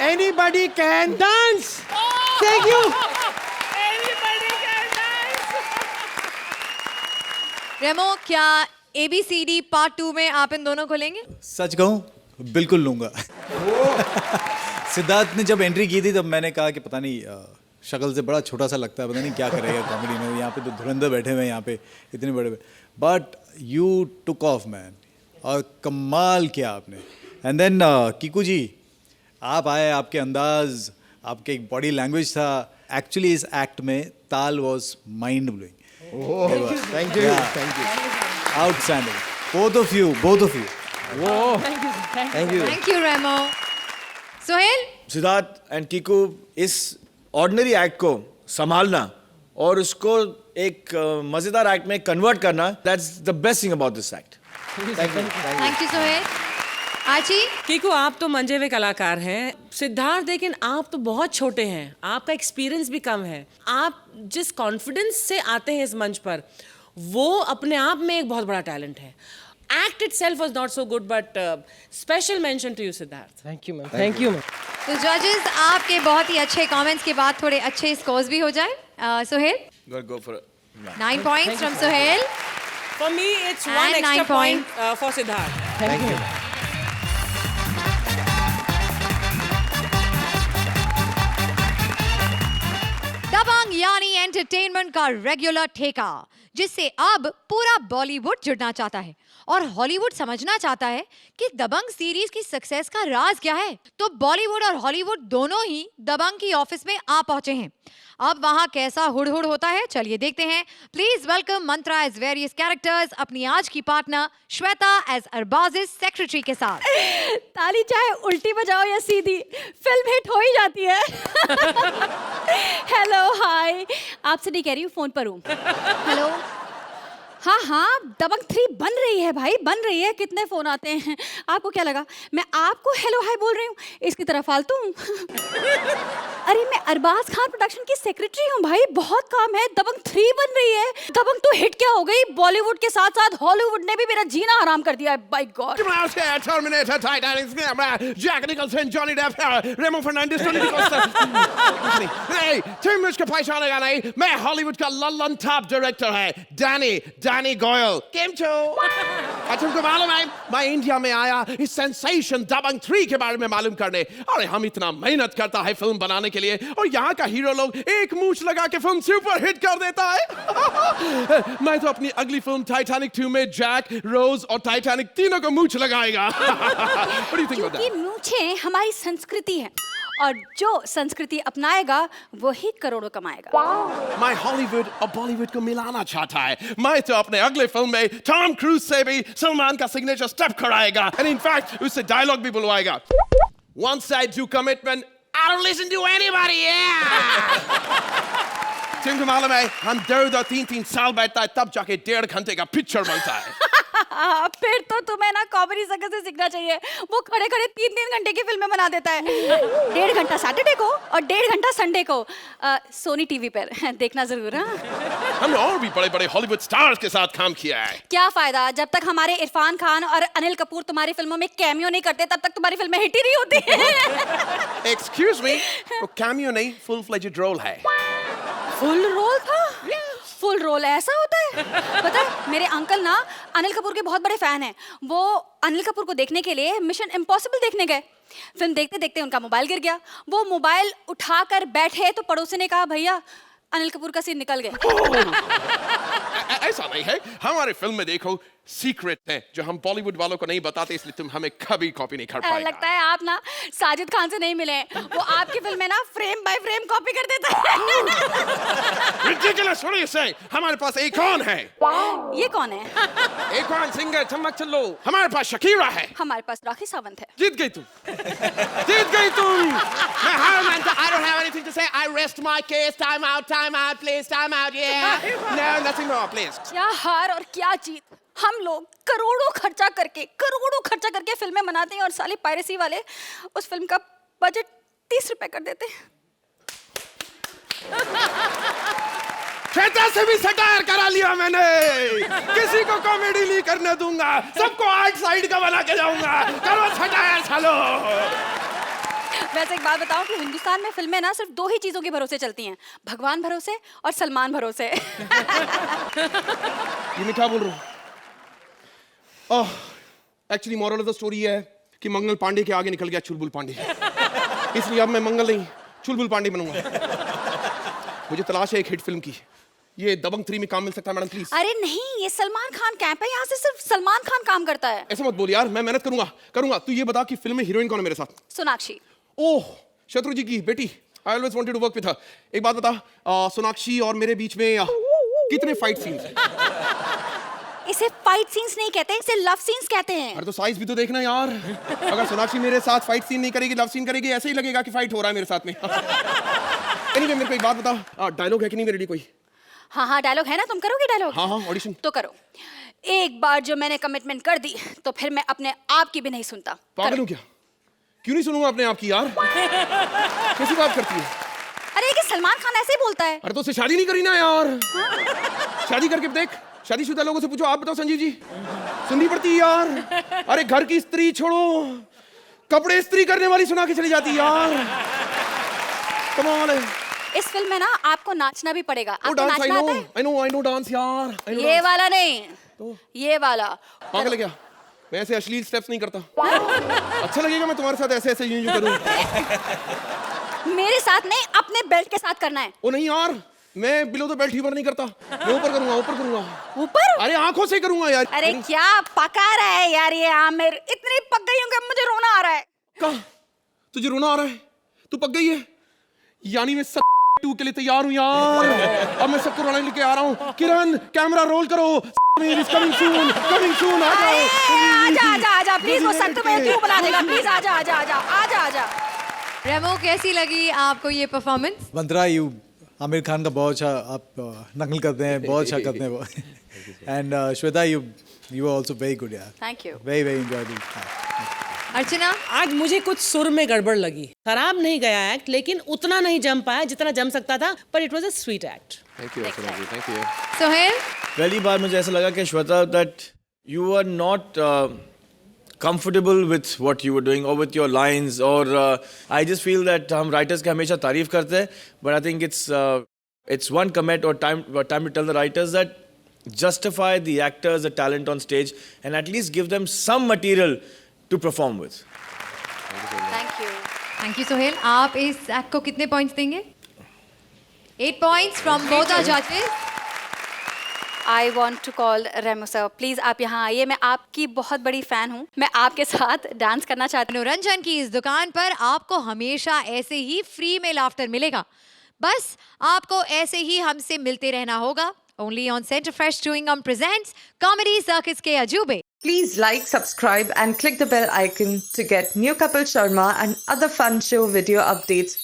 Anybody can dance. Thank you. Anybody can dance. रेमो क्या ABCD पार्ट 2 में आप इन दोनों को लेंगे? सच कहूँ बिल्कुल लूंगा। सिद्धार्थ ने जब एंट्री की थी तब मैंने कहा कि पता नहीं शक्ल से बड़ा छोटा सा लगता है, पता नहीं क्या करेगा कॉमेडी में। यहाँ पे तो धुरंधर बैठे हुए हैं यहाँ पे इतने बड़े, but you took off man, और कमाल किया आपने। एंड देन कीकू जी, आप आए, आपके अंदाज, आपके एक बॉडी लैंग्वेज था, एक्चुअली इस एक्ट में ताल was mind blowing. Thank you. Outstanding. Both of you. Thank you Remo. Sohail, Siddharth and Kiku, इस ऑर्डिनरी एक्ट को संभालना और उसको एक मजेदार एक्ट में कन्वर्ट करना, that's the best thing about this act. Thank you Sohail. आची, कीकू, आप तो मंजे हुए कलाकार हैं. सिद्धार्थ, लेकिन आप तो बहुत छोटे हैं, आपका एक्सपीरियंस भी कम है. आप जिस कॉन्फिडेंस से आते हैं इस मंच पर, वो अपने आप में एक बहुत बड़ा टैलेंट है. Act itself was not so good, but special mention to you, Siddharth. Thank you ma'am. Thank you ma'am. तो जजेस, आपके बहुत ही अच्छे कमेंट्स के बाद थोड़े अच्छे स्कोर्स भी हो जाए. Sohail, Go for it. 9 points from Sohail. For me, it's And 1 extra 9 point for Siddharth. Thank you. Dabangg यानी एंटरटेनमेंट का रेगुलर ठेका, जिससे अब पूरा बॉलीवुड जुड़ना चाहता है और हॉलीवुड समझना चाहता है कि दबंग सीरीज की सक्सेस का राज क्या है. तो बॉलीवुड और हॉलीवुड दोनों ही दबंग की ऑफिस में आ पहुंचे हैं. अब वहां कैसा हुड़ होता है, चलिए देखते हैं. Please welcome Mantra as various characters, अपनी आज की पार्टनर श्वेता एज अरबाजिस सेक्रेटरी के साथ. ताली चाहे उल्टी बजाओ या सीधी, फिल्म हिट हो ही जाती है. हेलो, हाय. आपसे नहीं कह रही हूँ, फोन पर हूँ. हेलो. हाँ, दबंग 3 बन रही है भाई, बन रही है. कितने फोन आते हैं. आपको क्या लगा मैं आपको हेलो हाय बोल रही हूँ? इसकी तरह फालतू हूँ. अरे मैं अरबाज खान प्रोडक्शन की सेक्रेटरी हूँ भाई, बहुत काम है. दबंग 3 बन रही है. दबंग तो हिट क्या हो गई, बॉलीवुड के साथ साथ हॉलीवुड ने भी मेरा जीना हराम कर दिया है. By God. Terminator, Titanic, Jack Nicholson, Johnny Depp, Remo Fernandez, Tony Costa. नहीं, तुम मुझको पहचानेगा नहीं. मैं हॉलीवुड का लल्लन टॉप डायरेक्टर है, डैनी गोयल. केम छो? तुमको मालूम है, मैं इंडिया में आया इस सेंसेशन दबंग 3 के बारे में मालूम करने. अरे हम इतना मेहनत करता है फिल्म बनाने के लिए, और यहाँ का हीरो लोग एक मूछ लगा के फिल्म सुपर हिट कर देता है. मैं तो अपनी अगली फिल्म टाइटैनिक 2 में जैक, रोज और टाइटैनिक तीनों को मूछ लगाएगा. क्योंकि मूछें हमारी संस्कृति है, और जो संस्कृति अपनाएगा वही करोड़ों कमाएगा. मैं हॉलीवुड और बॉलीवुड को मिलाना चाहता है. मैं तो अपने अगले फिल्म में टॉम क्रूज से भी सलमान का सिग्नेचर स्टेप कराएगा, एंड इनफैक्ट उससे डायलॉग भी बुलवाएगा. Once I do commitment, I don't listen to anybody. तुमको मालूम है, हम 2-3 साल बैठता है, तब जाके 1.5 घंटे का पिक्चर बनता है. फिर तो तुम्हें ना कॉमेडी सर्कस से सीखना चाहिए. वो खड़े 3-3 घंटे की फिल्में बना देता है. 1.5 घंटा सैटरडे को और 1.5 घंटा संडे को सोनी टीवी पर. देखना जरूर. हमने और भी बड़े हॉलीवुड स्टार्स के साथ काम किया है. क्या फायदा, जब तक हमारे इरफान खान और अनिल कपूर तुम्हारी फिल्मों में कैमियो नहीं करते, तब तक तुम्हारी फिल्में हिट ही नहीं होती. एक्सक्यूज मी, वो कैमियो नहीं, फुल फ्लेजेड रोल है. फुल रोल था? फुल रोल ऐसा होता है? पता है, मेरे अंकल ना अनिल कपूर के बहुत बड़े फैन हैं. वो अनिल कपूर को देखने के लिए मिशन इम्पॉसिबल देखने गए. फिल्म देखते देखते उनका मोबाइल गिर गया. वो मोबाइल उठाकर बैठे तो पड़ोसी ने कहा, भैया अनिल कपूर का सीन निकल गया. ऐसा नहीं है, हमारे फिल्म में देखो सीक्रेट है जो हम बॉलीवुड वालों को नहीं बताते, इसलिए तुम हमें कभी कॉपी नहीं कर पाएगा. लगता है आप ना साजिद खान से नहीं मिले. वो आपकी फिल्म में ना फ्रेम बाय फ्रेम कॉपी कर देता है. Ridiculous, what are you saying? हमारे पास एक कौन है? ये कौन है? एक कौन सिंगर, चमक चलो. हमारे पास शकीरा है. हमारे पास राखी सावंत है. जीत गई तुम. जीत गई तुम. I don't have anything to say. I rest my case. Time out, please. Time out. Yeah. No, nothing more, please. क्या हार और क्या जीत. हम लोग करोड़ों खर्चा करके फिल्में बनाते हैं, और साले पायरेसी वाले उस फिल्म का बजट 30 रुपए कर देते हैं. श्वेता से भी सटायर करा लिया मैंने. किसी को कॉमेडी नहीं करने दूंगा, सबको आर्ट साइड का बना के जाऊंगा. करो सटायर, चलो. वैसे एक बात बताऊं कि हिंदुस्तान में फिल्में ना सिर्फ 2 ही चीजों के भरोसे चलती हैं, भगवान भरोसे और सलमान भरोसे. ये मैं क्या बोल रहा हूँ? Actually moral of the story है कि मंगल पांडे के आगे निकल गया चुलबुल पांडे. इसलिए अब मैं मंगल नहीं, चुलबुल पांडे बनूंगा. मुझे तलाश है एक हिट फिल्म की. ये दबंग 3 में काम मिल सकता है मैडम, प्लीज. अरे नहीं, ये सलमान खान कैंप है, यहाँ से सिर्फ सलमान खान काम करता है. ऐसा मत बोल यार, मैं मेहनत करूंगा. तू ये बता कि फिल्म में हीरोइन कौन है मेरे साथ? सोनाक्षी. ओह शत्रु जी की बेटी, I always wanted to work with her. एक बात बता, सोनाक्षी और मेरे बीच में कितने फाइट सीन्स हैं? इसे फाइट सीन्स नहीं कहते, इसे लव सीन्स कहते हैं। अरे तो साइज भी तो देखना यार। अगर सोनाक्षी मेरे साथ फाइट सीन नहीं करेगी, लव सीन करेगी, ऐसे ही लगेगा कि फाइट हो रहा है मेरे साथ में। एनीवे मेरे को एक बात बता, डायलॉग है कि नहीं मेरे लिए कोई? हाँ डायलॉग है ना, तुम करोगे डायलॉग? हाँ ऑडिशन तो करो। एक बार जो मैंने कमिटमेंट कर दी तो फिर मैं अपने आप की भी नहीं सुनता। पागल हूँ क्या? क्यों नहीं सुनूंगा अपने आप की यार? कैसी बात करती है? अरे कि सलमान खान ऐसे ही बोलता है। अरे तो उससे शादी नहीं करी ना यार। शादी करके देख, शादीशुदा लोगों से पूछो। आप बताओ संजीव जी, सुननी पड़ती है यार। अरे घर की स्त्री छोड़ो, कपड़े इस्त्री करने वाली सुना के चली जाती यार। कमाल है। इस फिल्म में ना आपको नाचना भी पड़ेगा। आपको डांस नाचना आता है? आई नो डांस यार। ये वाला नहीं, ये वाला। पागल है क्या? मैं ऐसे अश्लील स्टेप्स नहीं करता। अच्छा लगेगा मैं तुम्हारे साथ ऐसे ऐसे यूं करूं? मेरे साथ नहीं, अपने बेल्ट के साथ करना है। ओ नहीं यार, मैं बिलो द बेल्ट हीवर नहीं करता। मैं ऊपर करूंगा, ऊपर करूंगा। ऊपर? अरे आंखों से करूंगा यार। अरे क्या पका रहा है यार ये आमिर? इतनी पक गई हूँ कि मुझे रोना आ रहा है। कहा तुझे रोना आ रहा है? तू पक गई है? यानी मैं 2 के लिए तैयार हूँ यार। अब मैं सबको रोने लेके आ रहा हूँ। किरण कैमरा रोल करो। Coming soon, coming soon. आ जाओ। आजा प्लीज। वो संत में क्यों बना देगा? प्लीज आजा। रेमो, कैसी लगी आपको ये performance? Mantra, you Aamir Khan का बहुत अच्छा आप नकल करते हैं, बहुत अच्छा करते हैं वो। And Shweta, you also very good यार। Thank you. Very enjoyed. Archana, आज मुझे कुछ सुर में गड़बड़ लगी। खराब नहीं गया एक्ट, लेकिन उतना नहीं जम पाया जितना जम सकता था, पर it was a sweet act. Thank you Archana ji, thank you. Sohail, पहली बार मुझे ऐसा लगा कि Shweta, that you are not comfortable with what you were doing or with your lines, or I just feel that हम writers के हमेशा तारीफ करते हैं, but I think it's one commit or time to tell the writers that justify the actors, the talent on stage, and at least give them some material to perform with. Thank you Sohail. आप इस act को कितने points देंगे? 8 points from both our judges. I want to call Remo sir, please आप यहाँ आइए। मैं आपकी बहुत बड़ी फैन हूँ। मैं आपके साथ डांस करना चाहती हूँ। मनोरंजन की इस दुकान पर आपको हमेशा ऐसे ही फ्री में लाफ्टर मिलेगा। बस आपको ऐसे ही हमसे मिलते रहना होगा। Only on Center Fresh Chewing Gum presents Comedy Circus के अजूबे। Please like, subscribe and click the bell icon to get new Kapil Sharma and other fun show video updates